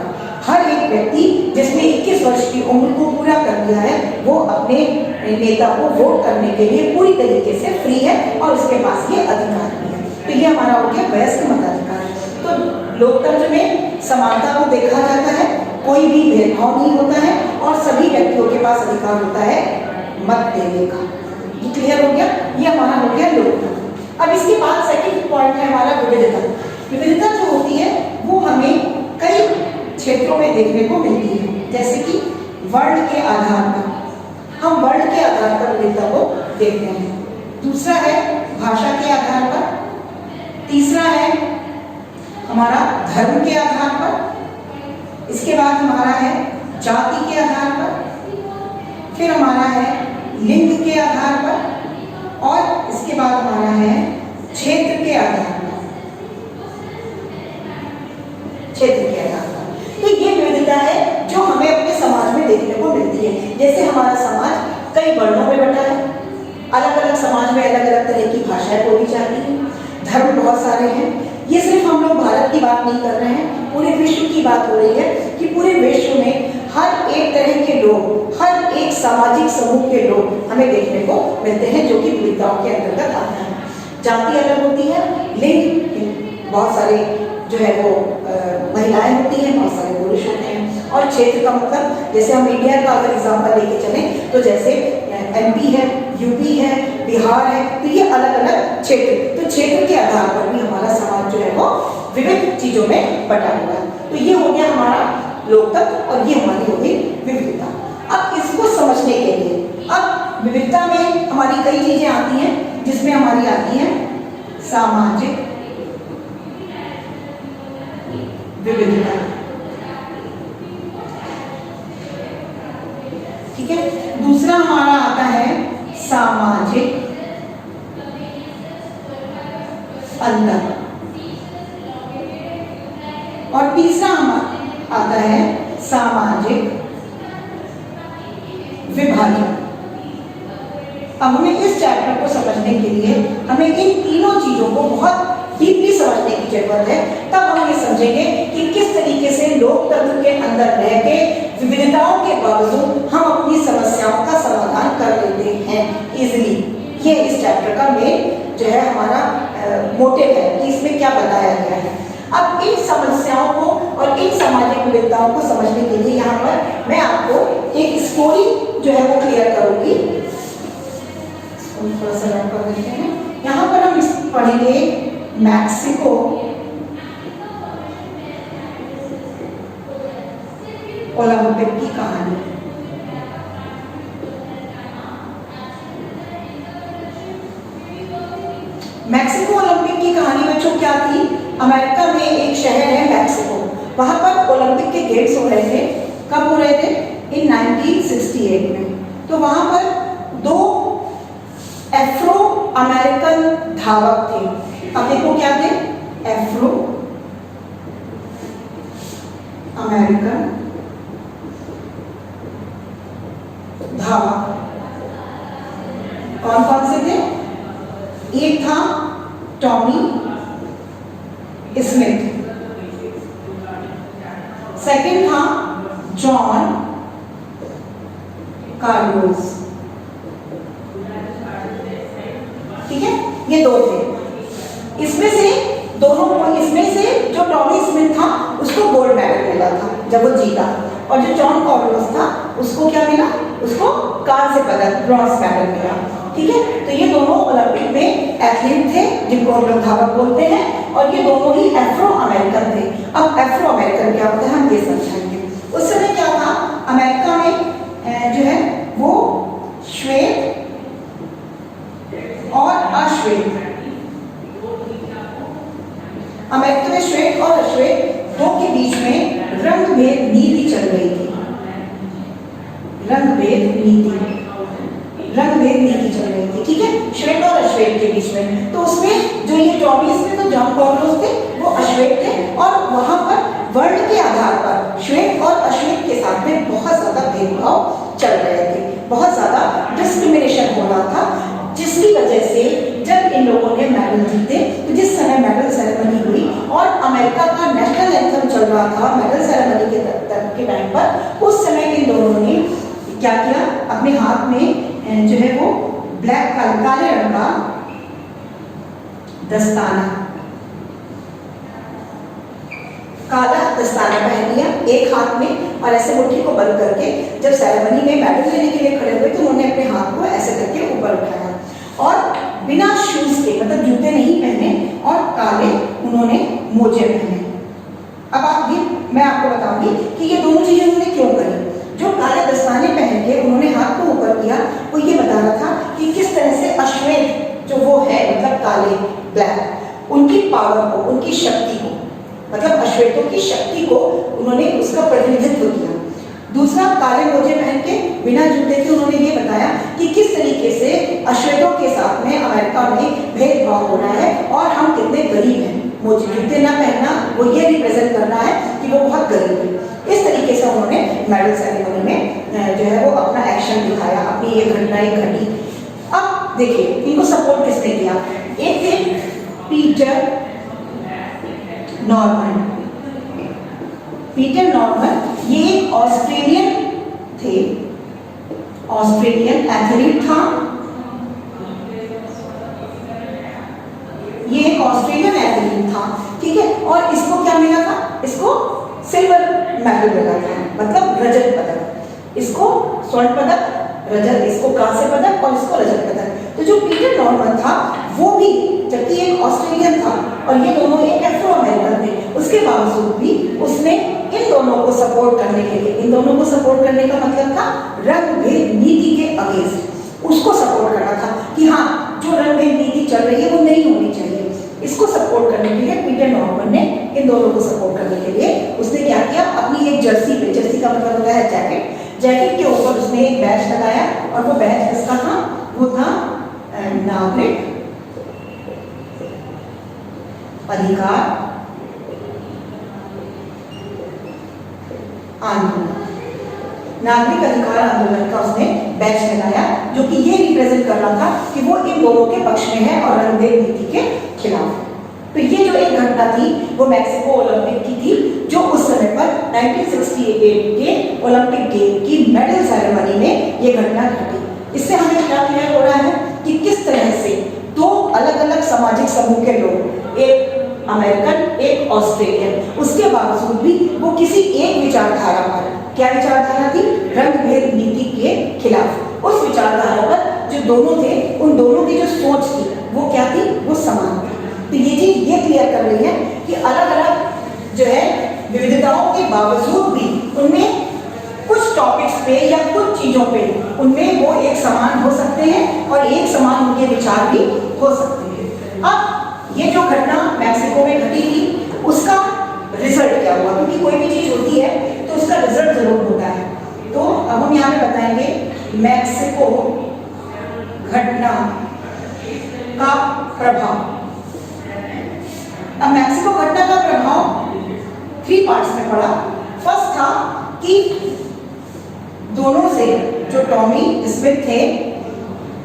हर एक व्यक्ति जिसने 21 वर्ष की उम्र को पूरा कर लिया है वो अपने नेता को वोट करने के लिए पूरी तरीके से फ्री है और उसके पास ये अधिकार भी है। तो ये हमारा हो गया वयस्क मताधिकार। तो लोकतंत्र में समानता को देखा जाता है, कोई भी भेदभाव नहीं होता है और सभी व्यक्तियों के पास अधिकार होता है मत देने का। ये क्लियर हो गया, ये हमारा हो गया लोकतंत्र। अब इसके बाद सेकंड पॉइंट है हमारा विविधता। विविधता जो होती है वो हमें कई क्षेत्रों में देखने को मिलती है, जैसे कि वर्ण के आधार पर, हम वर्ण के आधार पर विविधता को देखते हैं। दूसरा है भाषा के आधार पर, तीसरा है हमारा धर्म के आधार पर, इसके बाद हमारा है जाति के आधार पर, फिर हमारा है लिंग के आधार पर और इसके बाद हमारा है क्षेत्र के आधार पर, क्षेत्र के आधार पर। तो ये विविधता है जो हमें अपने समाज में देखने को मिलती है। जैसे हमारा समाज कई वर्णों में बटा है, अलग अलग समाज में अलग अलग तरह की भाषाएं बोली जाती हैं, धर्म बहुत सारे हैं। ये सिर्फ हम लोग भारत की बात नहीं कर रहे हैं, पूरे विश्व की बात हो रही है कि पूरे विश्व में हर एक तरह के लोग, हर एक सामाजिक समूह के लोग हमें देखने को मिलते हैं जो कि विविधताओं के अंतर्गत आते हैं। जाति अलग होती है, लिंग बहुत सारे जो है वो महिलाएं होती हैं, बहुत सारे पुरुष होते हैं, और क्षेत्र का मतलब जैसे हम इंडिया का अगर एग्जाम्पल लेके चलें तो जैसे MP है, UP है, बिहार है, तो ये अलग अलग क्षेत्र, तो क्षेत्र के आधार पर भी हमारा समाज जो है वो विविध चीजों में बटा हुआ है। तो ये हो गया हमारा लोकतंत्र और ये हमारी हो गई विविधता। अब इसको समझने के लिए, अब विविधता में हमारी कई चीजें आती हैं, जिसमें हमारी आती है सामाजिक विविधता, अंतर। और तीसरा हमारा आता है सामाजिक विभाजन। अब हमें इस चैप्टर को समझने के लिए हमें इन तीनों चीजों को बहुत डीपली समझने की जरूरत है, तब हम ये समझेंगे कि किस तरीके से लोकतंत्र के अंदर रह के विविधताओं के बावजूद हम अपनी समस्याओं का समाधान कर लेते हैं इजीली। ये इस चैप्टर का मेन जो है हमारा मोटिव है कि इसमें क्या बताया गया है। अब इन समस्याओं को और इन सामाजिक विविधताओं को समझने के लिए यहाँ पर मैं आपको एक स्टोरी जो है वो क्लियर करूंगी। थोड़ा सा रन कर देते हैं। यहाँ पर हम पढ़ेंगे मैक्सिको ओलंपिक की कहानी। मैक्सिको ओलंपिक की कहानी बच्चों क्या थी? अमेरिका में एक शहर है मैक्सिको, वहां पर ओलंपिक के गेम्स हो रहे थे। कब हो रहे थे? इन 1968 में। तो वहां पर दो एफ्रो अमेरिकन धावक थे। अब देखो क्या थे? एफ्रो अमेरिकन धावक। कौन कौन से थे? एक था टॉमी स्मिथ, सेकंड था जॉन कार्लोस। ठीक है, ये दो थे। इसमें से जो टॉमी स्मिथ था उसको गोल्ड मेडल मिला था जब वो जीता, और जो जॉन कार्लोस था उसको क्या मिला? उसको कांस्य पदक, ब्रॉन्ज मेडल मिला। ठीक है, तो ये दोनों ओलंपिक में एथलीट थे जिनको हम लोग धावक बोलते हैं, और ये दोनों ही एफ्रो अमेरिकन थे। अब एफ्रो अमेरिकन क्या होता है हम ये समझाएंगे। उस समय क्या था? अमेरिका में जो है वो श्वेत और अश्वेत, अमेरिका में श्वेत और अश्वेत दो के बीच में रंगभेद नीति चल रही थी। रंगभेद नीति चल रही थी। ठीक है, श्वेत और अश्वेत के बीच में। तो उसमें जो ये टॉमी स्मिथ और जॉन कार्लोस थे वो अश्वेत थे, और वहां पर वर्ण के आधार पर श्वेत और अश्वेत के साथ में बहुत ज्यादा भेदभाव चल रहे थे, बहुत ज्यादा डिस्क्रिमिनेशन हो रहा था, जिसकी वजह से जब इन लोगों ने मेडल जीते, तो जिस समय मेडल सेरेमनी हुई और अमेरिका का नेशनल एंथम चल रहा था मेडल सेरेमनी के टाइम पर, उस समय इन दोनों ने क्या किया? अपने हाथ में जो है वो ब्लैक काले रंग का दस्ताना, काला दस्ताना पहन लिया एक हाथ में, और ऐसे मुट्ठी को बंद करके जब सेरेमनी में मेडल लेने के लिए खड़े हुए तो उन्होंने अपने हाथ को ऐसे करके ऊपर उठाया, और बिना शूज के, मतलब जूते नहीं पहने, और काले उन्होंने मोजे पहने। अब आप ये मैं आपको बताऊंगी कि ये दोनों चीजें उन्होंने क्यों करी। जो काले दस्ताने पहन के उन्होंने हाथ को ऊपर किया, वो ये बता रहा था कि किस तरह से अश्वेत जो वो है, मतलब काले ब्लैक, उनकी पावर को, उनकी शक्ति को, मतलब अश्वेतों की शक्ति को उन्होंने उसका प्रतिनिधित्व किया। दूसरा, काले मोजे पहन के बिना जूते के उन्होंने ये बताया कि किस तरीके से अश्वेतों के साथ में अमेरिका में भेदभाव हो रहा है और हम कितने गरीब हैं। मोजे जूते ना पहनना वो ये रिप्रेजेंट करना है कि वो बहुत गरीब है। इस तरीके से उन्होंने मेडल सेरेमनी में जो है वो अपना एक्शन दिखाया, अपनी ये घटनाएं घटी। अब देखिए इनको सपोर्ट किसने किया? एक थे पीटर नॉर्मन। पीटर नॉर्मन ये एक ऑस्ट्रेलियन थे, ऑस्ट्रेलियन एथलीट था। ये एक ऑस्ट्रेलियन एथलीट था, ठीक है, और इसको क्या मिला था? इसको सिल्वर मेडल मिला था, मतलब रजत पदक। इसको स्वर्ण पदक, रजत, इसको कांस्य पदक और इसको रजत पदक। तो जो पीटर नॉर्मन था वो भी, जबकि एक ऑस्ट्रेलियन था और ये दोनों एक एफ्रो अमेरिकन थे, उसके बावजूद भी उसने इन दोनों को सपोर्ट करने के लिए, इन दोनों को सपोर्ट करने का मतलब था रंगभेद नीति के अगेंस्ट उसको सपोर्ट करना था कि हाँ जो रंगभेद नीति चल रही है वो नहीं होनी चाहिए। इसको सपोर्ट करने के लिए पीटर नॉर्मन ने इन दोनों को सपोर्ट करने के लिए उसने क्या किया? अपनी एक जर्सी पे, जर्सी का मतलब होता है जैकेट, जैकेट के ऊपर उसने एक बैच लगाया, और वो बैच किसका था? वो था नागरिक अधिकार आंदोलन, नागरिक अधिकार आंदोलन का उसने बैच लगाया, जो कि ये रिप्रेजेंट कर रहा था कि वो इन दोनों के पक्ष में है और रंगभेद नीति के खिलाफ। तो ये जो एक घटना थी वो मैक्सिको ओलंपिक की थी, जो उस समय पर 1968 के ओलंपिक गेम की मेडल सेरेमनी में ये घटना घटी। इससे हमें क्या क्लियर हो रहा है कि किस तरह से दो अलग अलग सामाजिक समूह के लोग, एक अमेरिकन एक ऑस्ट्रेलियन, उसके बावजूद भी वो किसी एक विचारधारा पर, क्या विचारधारा थी, रंगभेद नीति के खिलाफ, उस विचारधारा पर जो दोनों थे उन दोनों की जो सोच थी वो क्या थी, वो समान थी। तो ये चीज ये क्लियर कर रही है कि अलग अलग जो है विविधताओं के बावजूद भी उनमें कुछ टॉपिक्स पे या कुछ चीजों पे उनमें वो एक समान हो सकते हैं और एक समान उनके विचार भी हो सकते हैं। अब ये जो घटना मैक्सिको में घटी थी उसका रिजल्ट क्या हुआ, क्योंकि कोई भी चीज होती है तो उसका रिजल्ट जरूर होता है। तो अब हम यहाँ पे बताएंगे मैक्सिको घटना का प्रभाव। अब मैक्सिको घटना का प्रभाव 3 पार्ट्स में पड़ा। फर्स्ट था कि दोनों से जो टॉमी स्मिथ थे,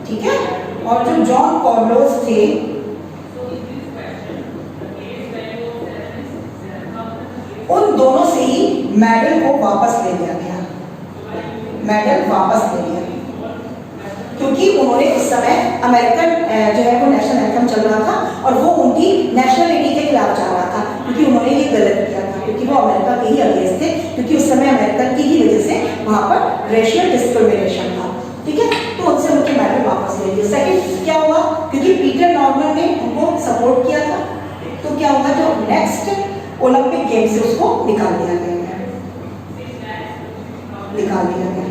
ठीक है, और जो जॉन कार्लोस थे, उन दोनों से ही मेडल को वापस ले लिया गया, मेडल वापस ले लिया, क्योंकि उन्होंने उस समय अमेरिकन जो है वो नेशनल एंथम चल रहा था और वो उनकी नेशनलिटी के खिलाफ जा रहा था, क्योंकि उन्होंने ये गलत किया था, क्योंकि वो अमेरिका के ही अगेंस्ट थे, क्योंकि उस समय अमेरिकन की ही वजह से वहां पर रेशियल डिस्क्रिमिनेशन था, ठीक है। तो उनसे उनके मेडल वापस ले लिए। सेकंड क्या हुआ, क्योंकि पीटर नॉर्मन ने उनको सपोर्ट किया था, तो क्या हुआ, जो नेक्स्ट ओलंपिक गेम से उसको निकाल दिया गया, निकाल दिया गया।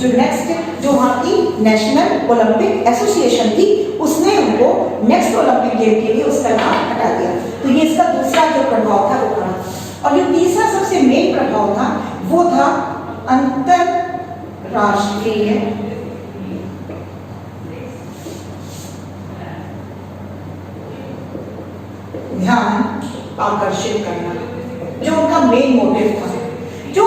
जो नेक्स्ट जो वहाँ की नेशनल ओलंपिक एसोसिएशन थी उसने उनको नेक्स्ट ओलंपिक गेम के लिए उसका नाम हटा दिया। तो ये इसका दूसरा जो प्रभाव था वो पड़ा। और जो तीसरा सबसे मेन प्रभाव था वो था अंतरराष्ट्रीय ध्यान आकर्षित करना, जो उनका मेन मोटिव था। जो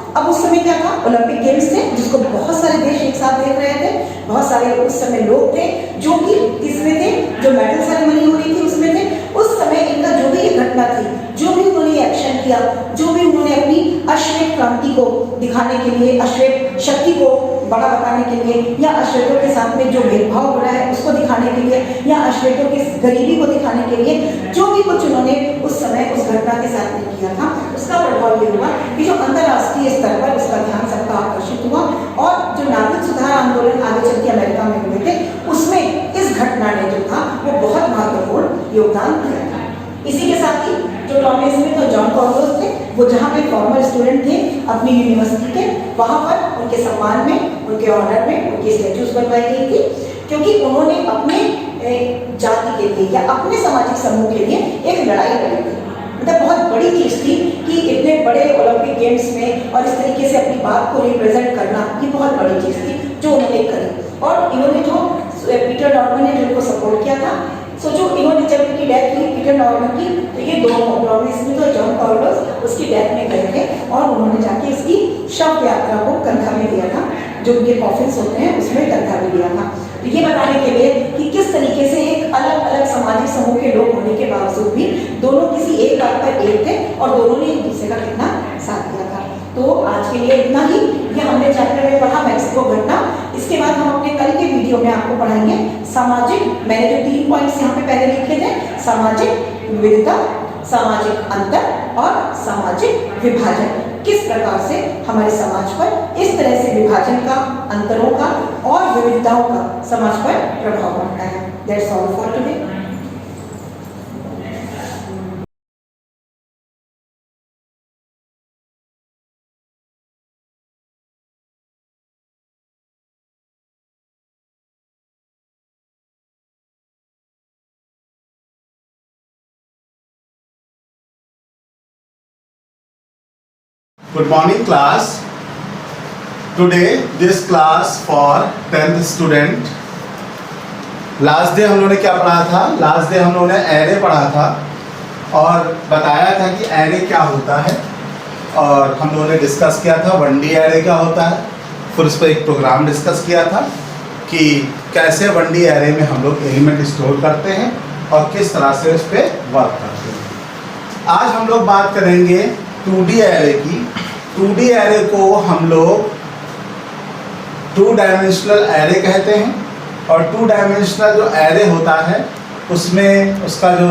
अब उस समय क्या था, ओलंपिक गेम्स थे जिसको बहुत सारे देश एक साथ देख रहे थे, बहुत सारे उस समय लोग थे जो कि किसमें थे, जो मेडल सेरेमनी हो रही थी उसमें थे। उस समय इनका जो भी ये घटना थी, जो भी उन्होंने एक्शन किया, जो भी उन्होंने अपनी अश्वेत क्रांति को दिखाने के लिए, अश्वेत शक्ति को बड़ा बताने के लिए, या अश्वेतों के साथ में जो भेदभाव हो रहा है उसको दिखाने के लिए, या अश्वेतों की गरीबी को दिखाने के लिए, जो भी कुछ उन्होंने उस समय उस घटना के साथ में किया था, उसका प्रभाव ये हुआ कि जो अंतर्राष्ट्रीय स्तर पर उसका ध्यान सबका आकर्षित हुआ। और जो नागरिक सुधार आंदोलन आगे चल के अमेरिका में हुए थे उसमें इस घटना ने जो था वो बहुत महत्वपूर्ण योगदान दिया था। इसी के साथ ही जो टॉमी स्मिथ और जॉन कार्लोस थे वो जहाँ पे फॉर्मर स्टूडेंट थे अपनी यूनिवर्सिटी के, वहाँ पर उनके सम्मान में, उनके ऑनर में उनकी स्टैचूज बनवाई गई थी, क्योंकि उन्होंने अपने जाति के लिए या अपने सामाजिक समूह के लिए एक लड़ाई लड़ी थी। मतलब बहुत बड़ी चीज थी कि इतने बड़े ओलंपिक गेम्स में और इस तरीके से अपनी बात को रिप्रेजेंट करना, ये बहुत बड़ी चीज थी जो उन्होंने करी। और इन्होंने जो पीटर नॉर्मन ने जो उनको सपोर्ट किया था, सोचो इन्होंने जब उनकी डेथ हुई पीटर नॉर्मन की, तो ये दोनों टॉमी स्मिथ और जॉन कार्लोस उसकी डेथ में गए थे और उन्होंने जाके इसकी शव यात्रा को कंधा में दिया था, जो उनके कॉफिन्स होते हैं उसमें कंधा में दिया था। तो ये बताने के लिए कि किस तरीके से एक अलग अलग सामाजिक समूह के लोग होने के बावजूद भी दोनों किसी एक बात पर एक थे और दोनों ने एक दूसरे का कितना साथ दिया था। तो आज के लिए इतना ही, ये हमने चैप्टर में पढ़ा मैक्सिको घटना। इसके बाद हम अपने कल के वीडियो में आपको पढ़ाएंगे सामाजिक, मैंने जो 3 पॉइंट्स यहाँ पे पहले लिखे थे, सामाजिक विविधता, सामाजिक अंतर और सामाजिक विभाजन, किस प्रकार से हमारे समाज पर इस तरह से विभाजन का, अंतरों का और विविधताओं का समाज पर प्रभाव पड़ता है। That's all for today. Good morning class. Today this class for 10th student. Last day हम लोगों ने क्या पढ़ा था? लास्ट डे हम लोगों ने एरे पढ़ा था और बताया था कि एरे क्या होता है, और हम लोगों ने डिस्कस किया था 1D एरे क्या होता है, फिर उस पर एक प्रोग्राम डिस्कस किया था कि कैसे 1D एरे में हम लोग एलिमेंट स्टोर करते हैं और किस तरह से उस पर वर्क करते हैं। आज हम लोग बात करेंगे 2D एरे की। 2D एरे को हम लोग 2 डायमेंशनल एरे कहते हैं, और 2 डायमेंशनल जो एरे होता है उसमें उसका जो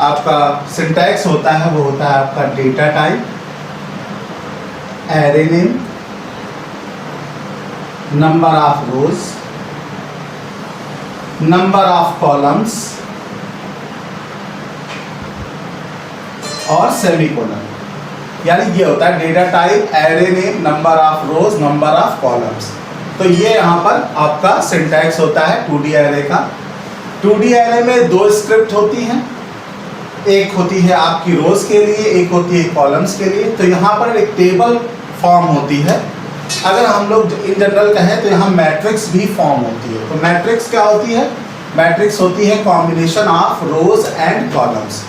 आपका सिंटैक्स होता है वो होता है आपका data type, array name, number of rose, number of columns और सेमीकोलन। यानी ये होता है data type, array name, number of rose, number of columns. तो ये यहाँ पर आपका सिंटैक्स होता है 2D एरे का। 2D एरे में 2 स्क्रिप्ट होती हैं, एक होती है आपकी रोज के लिए, एक होती है कॉलम्स के लिए। तो यहाँ पर एक टेबल फॉर्म होती है। अगर हम लोग इन जनरल कहें तो यहाँ मैट्रिक्स भी फॉर्म होती है। तो मैट्रिक्स क्या होती है? मैट्रिक्स होती है combination of rose and columns.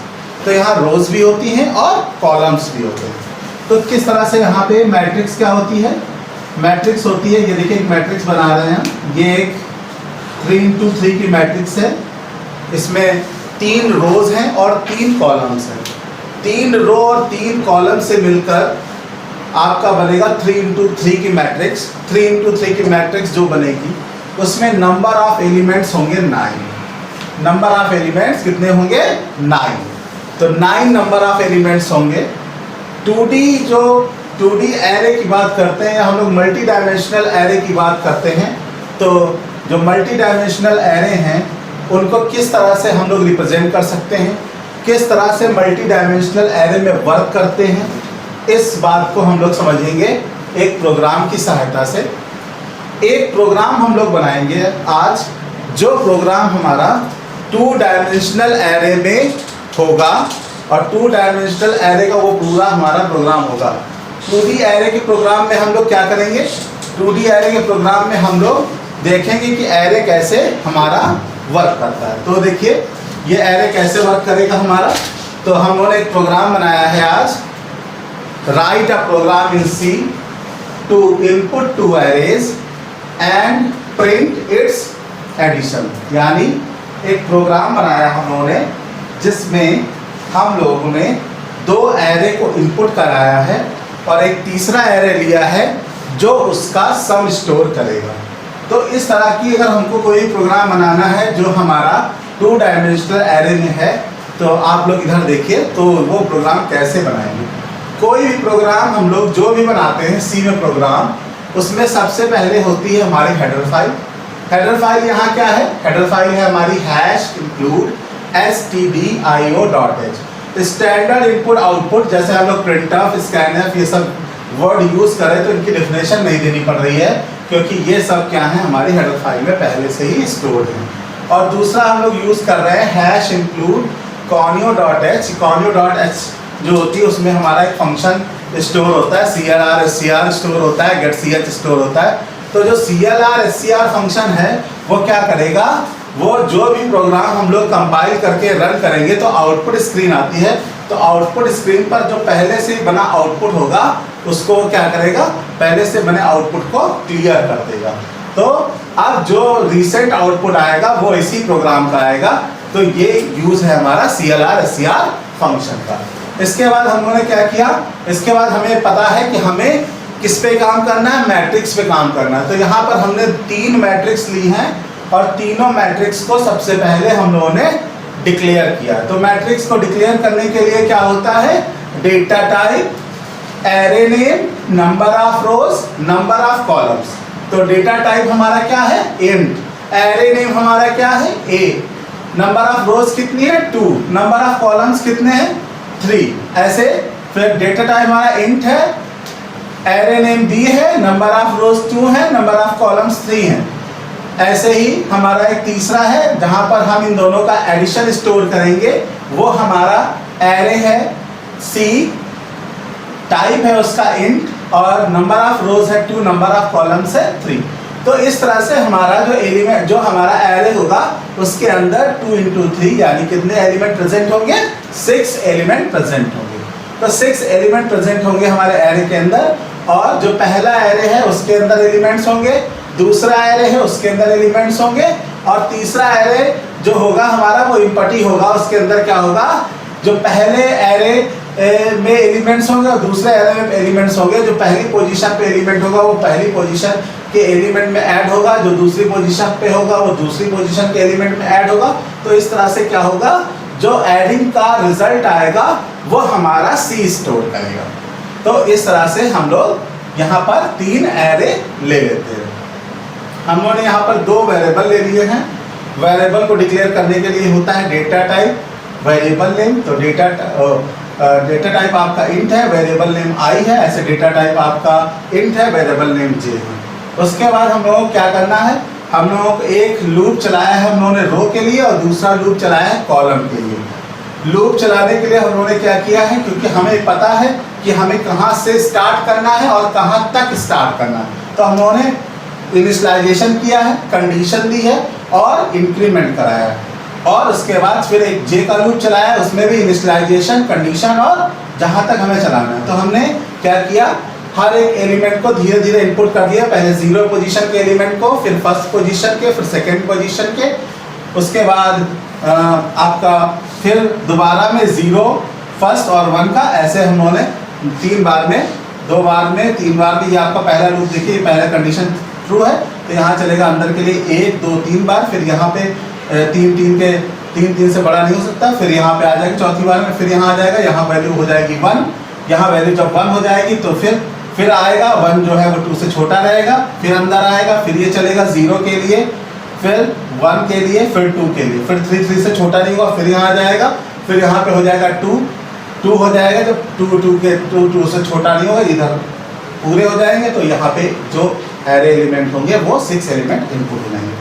तो यहाँ रोज भी होती हैं और कॉलम्स भी होते हैं। तो किस तरह से यहाँ पे मैट्रिक्स क्या होती है? मैट्रिक्स होती है, ये देखिए एक मैट्रिक्स बना रहे हैं, ये एक 3x3 की मैट्रिक्स है। इसमें 3 रोज हैं और 3 कॉलम्स हैं। 3 रो और 3 कॉलम से मिलकर आपका बनेगा 3x3 की मैट्रिक्स। 3x3 की मैट्रिक्स जो बनेगी उसमें नंबर ऑफ एलिमेंट्स होंगे 9। नंबर ऑफ एलिमेंट्स कितने होंगे? 9। तो 9 नंबर ऑफ एलिमेंट्स होंगे। 2D एरे की बात करते हैं, हम लोग मल्टी डायमेंशनल एरे की बात करते हैं। तो जो मल्टी डायमेंशनल एरे हैं उनको किस तरह से हम लोग रिप्रेजेंट कर सकते हैं, किस तरह से मल्टी डायमेंशनल एरे में वर्क करते हैं, इस बात को हम लोग समझेंगे एक प्रोग्राम की सहायता से। एक प्रोग्राम हम लोग बनाएंगे आज, जो प्रोग्राम हमारा 2 डायमेंशनल एरे में होगा, और 2 डायमेंशनल एरे का वो पूरा हमारा प्रोग्राम होगा। 2D एरे के प्रोग्राम में हम लोग क्या करेंगे? 2D एरे के प्रोग्राम में हम लोग देखेंगे कि एरे कैसे हमारा वर्क करता है। तो देखिए ये एरे कैसे वर्क करेगा हमारा। तो हम लोगों ने एक प्रोग्राम बनाया है आज, write a program in C to input 2 arrays and print its addition। यानी एक प्रोग्राम बनाया हम लोगों ने जिसमें हम लोगों ने 2 एरे को इनपुट कराया है और एक तीसरा एरे लिया है जो उसका सम स्टोर करेगा। तो इस तरह की अगर हमको कोई प्रोग्राम बनाना है जो हमारा 2 डायमेंशनल एरे में है, तो आप लोग इधर देखिए तो वो प्रोग्राम कैसे बनाएंगे। कोई भी प्रोग्राम हम लोग जो भी बनाते हैं C में प्रोग्राम, उसमें सबसे पहले होती है हमारी हेडर फाइल। हेडर फाइल यहाँ क्या है? हेडर फाइल है हमारी #include stdio.h। Standard input output, जैसे हम लोग printf, scanf ये सब वर्ड यूज़ करें तो इनकी डेफिनेशन नहीं देनी पड़ रही है, क्योंकि ये सब क्या है हमारी हेडर फाइल में पहले से ही स्टोर्ड है। और दूसरा हम लोग यूज़ कर रहे हैं #include conio.h। conio.h जो होती है उसमें हमारा एक फंक्शन स्टोर होता है, CLR SCR स्टोर होता है, getch स्टोर होता है। तो जो CLR SCR फंक्शन है वो क्या करेगा? वो जो भी प्रोग्राम हम लोग कंपाइल करके रन करेंगे तो आउटपुट स्क्रीन आती है, तो आउटपुट स्क्रीन पर जो पहले से बना आउटपुट होगा उसको क्या करेगा? पहले से बने आउटपुट को क्लियर कर देगा। तो अब जो रिसेंट आउटपुट आएगा वो इसी प्रोग्राम का आएगा। तो ये यूज़ है हमारा CLR SCR फंक्शन का। इसके बाद हम लोगों ने क्या किया? इसके बाद हमें पता है कि हमें किस पे काम करना है? मैट्रिक्स पे काम करना है। तो यहाँ पर हमने 3 मैट्रिक्स ली हैं और तीनों मैट्रिक्स को सबसे पहले हम लोगों ने डिक्लेयर किया। तो मैट्रिक्स को डिक्लेयर करने के लिए क्या होता है? Data type, array name, number of rose, number of columns. तो डेटा टाइप हमारा क्या है? इंट। एरे नेम हमारा क्या है? A। नंबर ऑफ रोज कितनी है? 2। नंबर ऑफ कॉलम्स कितने हैं? 3। ऐसे फिर डेटा टाइप हमारा इंट है, एरे नेम B है, नंबर ऑफ रोज 2 है, नंबर ऑफ कॉलम्स 3 है। ऐसे ही हमारा एक तीसरा है जहां पर हम इन दोनों का एडिशन स्टोर करेंगे, वो हमारा एरे है C, टाइप है उसका इंट और नंबर ऑफ रोज है 2, नंबर ऑफ कॉलम्स है 3। तो इस तरह से हमारा जो एलिमेंट, जो हमारा एरे होगा उसके अंदर 2 into 3 यानी कितने एलिमेंट प्रेजेंट होंगे? 6 एलिमेंट प्रेजेंट होंगे। तो 6 एलिमेंट प्रेजेंट होंगे हमारे एरे के अंदर, और जो पहला एरे है उसके अंदर एलिमेंट्स होंगे, दूसरा एरे है उसके अंदर एलिमेंट्स होंगे, और तीसरा एरे जो होगा हमारा वो इम्पटी होगा। उसके अंदर क्या होगा? जो पहले एरे में एलिमेंट्स होंगे और दूसरे एरे में एलिमेंट्स होंगे। जो पहली पोजीशन पे एलिमेंट होगा वो पहली पोजीशन के एलिमेंट में ऐड होगा, जो दूसरी पोजीशन पे होगा वो दूसरी पोजीशन के एलिमेंट में ऐड होगा। तो इस तरह से क्या होगा, जो एडिंग का रिजल्ट आएगा वो हमारा सी स्टोर करेगा। तो इस तरह से हम लोग यहाँ पर 3 एरे ले लेते हैं। हम लोगों ने यहाँ पर 2 वेरिएबल ले लिए हैं। वेरिएबल को डिक्लेयर करने के लिए होता है डेटा टाइप, वेरिएबल नेम। तो डेटा टाइप आपका इंट है, वेरिएबल नेम आई है, ऐसे डेटा टाइप आपका इंट है, वेरिएबल नेम जे है। उसके बाद हम लोगों को क्या करना है, हम लोगों को एक लूप चलाया है हम लोगों ने रो के लिए, और दूसरा लूप चलाया है कॉलम के लिए। लूप चलाने के लिए हम लोगों ने क्या किया है, क्योंकि हमें पता है कि हमें कहाँ से स्टार्ट करना है और कहाँ तक स्टार्ट करना है, तो हम लोगों ने इनिशियलाइजेशन किया है, कंडीशन दी है और इंक्रीमेंट कराया है। और उसके बाद फिर एक जे का लूप चलाया है, उसमें भी इनिशियलाइजेशन, कंडीशन और जहाँ तक हमें चलाना है। तो हमने क्या किया, हर एक एलिमेंट को धीरे धीरे इनपुट कर दिया। पहले 0 पोजीशन के एलिमेंट को, फिर फर्स्ट पोजीशन के, फिर सेकंड पोजीशन के, उसके बाद आपका फिर दोबारा में 0, फर्स्ट और 1 का, ऐसे हम लोगों ने 3 बार में, 2 बार में, 3 बार में। ये आपका पहला लूप देखिए, पहला कंडीशन ट्रू है तो यहाँ चलेगा अंदर के लिए 1, 2, 3 बार। फिर यहाँ पे 3 से बड़ा नहीं हो सकता। फिर यहाँ पे आ जाएगा चौथी बार में, फिर यहाँ आ जाएगा, यहाँ वैल्यू हो जाएगी 1। यहाँ वैल्यू जब 1 हो जाएगी तो फिर आएगा 1 जो है वो 2 से छोटा रहेगा, फिर अंदर आएगा, फिर ये चलेगा 0 के लिए, फिर 1 के लिए, फिर 2 के लिए, फिर 3 से छोटा नहीं होगा, फिर यहाँ आ जाएगा, फिर यहाँ पे हो जाएगा 2 हो जाएगा। जब 2 से छोटा नहीं होगा, इधर पूरे हो जाएंगे, तो यहाँ पे जो एरे एलिमेंट होंगे वो 6 एलिमेंट इनपुट हो जाएंगे।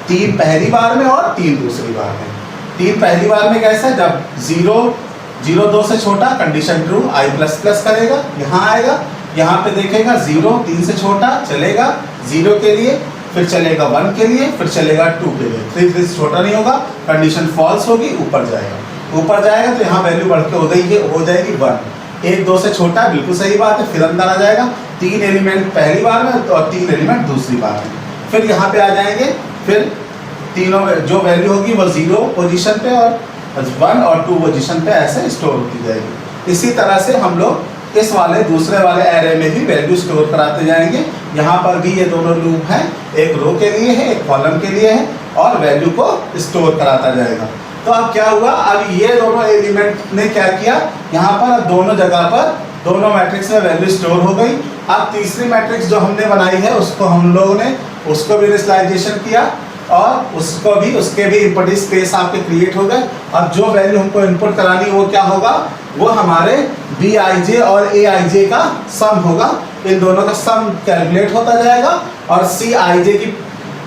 3 पहली बार में और 3 दूसरी बार में। 3 पहली बार में कैसा है, जब 0 2 से छोटा, कंडीशन ट्रू, i++ करेगा, यहाँ आएगा, यहाँ पे देखेगा 0 3 से छोटा चलेगा 0 के लिए, फिर चलेगा 1 के लिए, फिर चलेगा 2 के लिए। 3 से छोटा नहीं होगा, कंडीशन फॉल्स होगी, ऊपर जाएगा तो यहाँ वैल्यू बढ़ के हो जाएगी 1। 1 2 से छोटा, बिल्कुल सही बात है, फिर अंदर आ जाएगा 3 एलिमेंट पहली बार में और 3 एलिमेंट दूसरी बार में। फिर यहाँ पे आ जाएंगे, फिर तीनों जो वैल्यू होगी वो 0 पोजीशन पे और 1 और 2 पोजीशन पे ऐसे स्टोर होती जाएगी। इसी तरह से हम लोग इस वाले दूसरे वाले एरे में भी वैल्यू स्टोर कराते जाएंगे। यहाँ पर भी ये दोनों लूप हैं, एक रो के लिए है, एक कॉलम के लिए है, और वैल्यू को स्टोर कराता जाएगा। तो अब क्या हुआ, अब ये दोनों एलिमेंट ने क्या किया, यहाँ पर अब दोनों जगह पर दोनों मैट्रिक्स में वैल्यू स्टोर हो गई। अब तीसरी मैट्रिक्स जो हमने बनाई है उसको हम लोगों ने उसको भी इनिशियलाइजेशन किया, और उसके भी इनपुट स्पेस आपके क्रिएट हो गए। अब जो वैल्यू हमको इनपुट करानी वो क्या होगा, वो हमारे Bij और Aij का सम होगा। इन दोनों का सम कैलकुलेट होता जाएगा और Cij की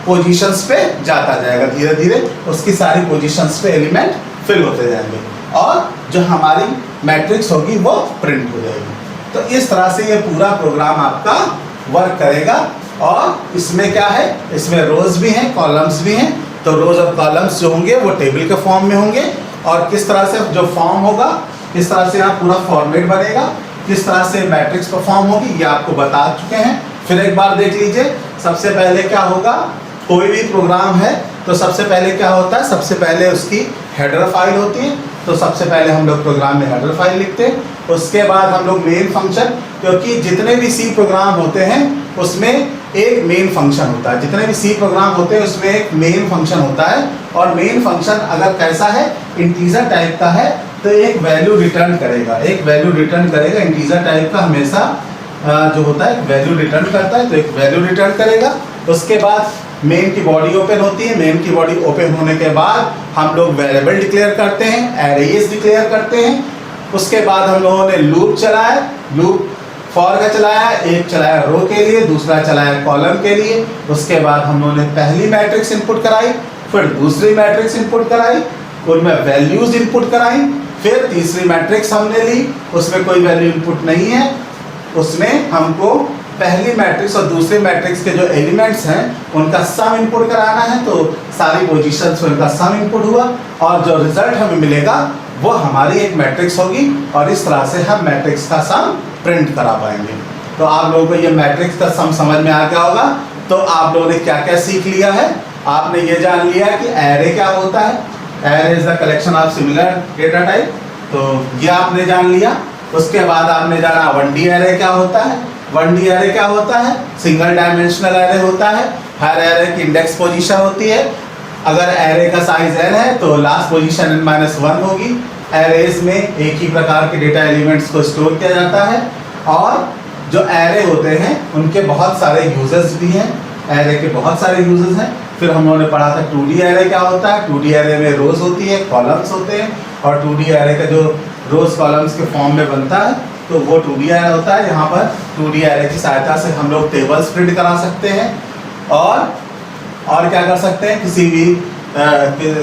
पोजीशंस पे जाता जाएगा, धीरे धीरे उसकी सारी पोजीशंस पे एलिमेंट फिल होते जाएंगे, और जो हमारी मैट्रिक्स होगी वो प्रिंट हो जाएगी। तो इस तरह से ये पूरा प्रोग्राम आपका वर्क करेगा। और इसमें क्या है, इसमें रोज भी हैं, कॉलम्स भी हैं। तो रोज और कॉलम्स जो होंगे वो टेबल के फॉर्म में होंगे, और किस तरह से जो फॉर्म होगा, किस तरह से यहाँ पूरा फॉर्मेट बनेगा, किस तरह से मैट्रिक्स परफॉर्म होगी, ये आपको बता चुके हैं। फिर एक बार देख लीजिए, सबसे पहले क्या होगा, कोई भी प्रोग्राम है तो सबसे पहले क्या होता है, सबसे पहले उसकी हेडर फाइल होती है। तो सबसे पहले हम लोग प्रोग्राम में हेडर फाइल लिखते हैं, उसके बाद हम लोग मेन फंक्शन, क्योंकि जितने भी सी प्रोग्राम होते हैं उसमें एक मेन फंक्शन होता है, जितने भी सी प्रोग्राम होते हैं उसमें एक मेन फंक्शन होता है। और मेन फंक्शन अगर कैसा है, इंटीजर टाइप का है तो एक वैल्यू रिटर्न करेगा, इंटीजर टाइप का हमेशा जो होता है वैल्यू रिटर्न करता है, तो एक वैल्यू रिटर्न करेगा। उसके बाद मेन की बॉडी ओपन होती है, मेन की बॉडी ओपन होने के बाद हम लोग वेरिएबल डिक्लेयर करते हैं, एरेज डिक्लेयर करते हैं। उसके बाद हम लोगों ने लूप चलाया, लूप फॉर का चलाया, एक चलाया रो के लिए, दूसरा चलाया कॉलम के लिए। उसके बाद हम लोगों ने पहली मैट्रिक्स इनपुट कराई, फिर दूसरी मैट्रिक्स इनपुट कराई, उनमें वैल्यूज इनपुट कराई, फिर तीसरी मैट्रिक्स हमने ली, उसमें कोई वैल्यू इनपुट नहीं है, उसमें हमको पहली मैट्रिक्स और दूसरे मैट्रिक्स के जो एलिमेंट्स हैं उनका सम इनपुट कराना है, तो सारी पोजीशंस में उनका सम इनपुट हुआ और जो रिजल्ट हमें मिलेगा वो हमारी एक मैट्रिक्स होगी और इस तरह से हम मैट्रिक्स का सम प्रिंट करा पाएंगे। तो आप लोगों को ये मैट्रिक्स का सम समझ में आ गया होगा। तो आप लोगों ने क्या क्या सीख लिया है? आपने ये जान लिया कि एरे क्या होता है, array is the collection of similar data type, तो ये आपने जान लिया। उसके बाद आपने जाना 1D एरे क्या होता है। 1D एरे क्या होता है? सिंगल डायमेंशनल एरे होता है, हर एरे की इंडेक्स पोजीशन होती है। अगर एरे का साइज n है तो लास्ट पोजीशन n-1 होगी। एरेज में एक ही प्रकार के डेटा एलिमेंट्स को स्टोर किया जाता है और जो एरे होते हैं उनके बहुत सारे यूजेस भी हैं, एरे के बहुत सारे यूजेस हैं। फिर हम लोगों ने पढ़ा था 2D एरे क्या होता है। 2D एरे में रोज होती है, कॉलम्स होते हैं और 2D एरे का जो रोज कॉलम्स के फॉर्म में बनता है तो वो 2D एरे होता है। यहाँ पर 2D एरे की सहायता से हम लोग टेबल्स प्रिंट करा सकते हैं और क्या कर सकते हैं,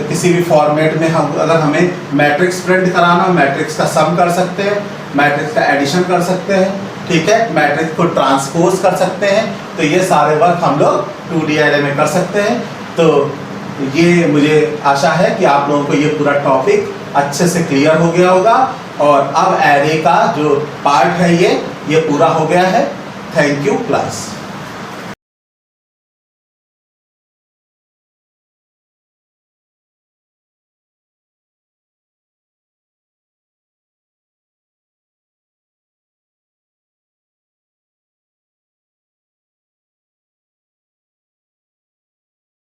किसी भी फॉर्मेट में हम अगर हमें मैट्रिक्स प्रिंट कराना हो मैट्रिक्स का सम कर सकते हैं, मैट्रिक्स का एडिशन कर सकते हैं, ठीक है, मैट्रिक्स को ट्रांसपोज कर सकते हैं। तो ये सारे वर्क हम लोग 2D एरे में कर सकते हैं। तो ये मुझे आशा है कि आप लोगों को ये पूरा टॉपिक अच्छे से क्लियर हो गया होगा और अब एरे का जो पार्ट है ये पूरा हो गया है। Thank you class.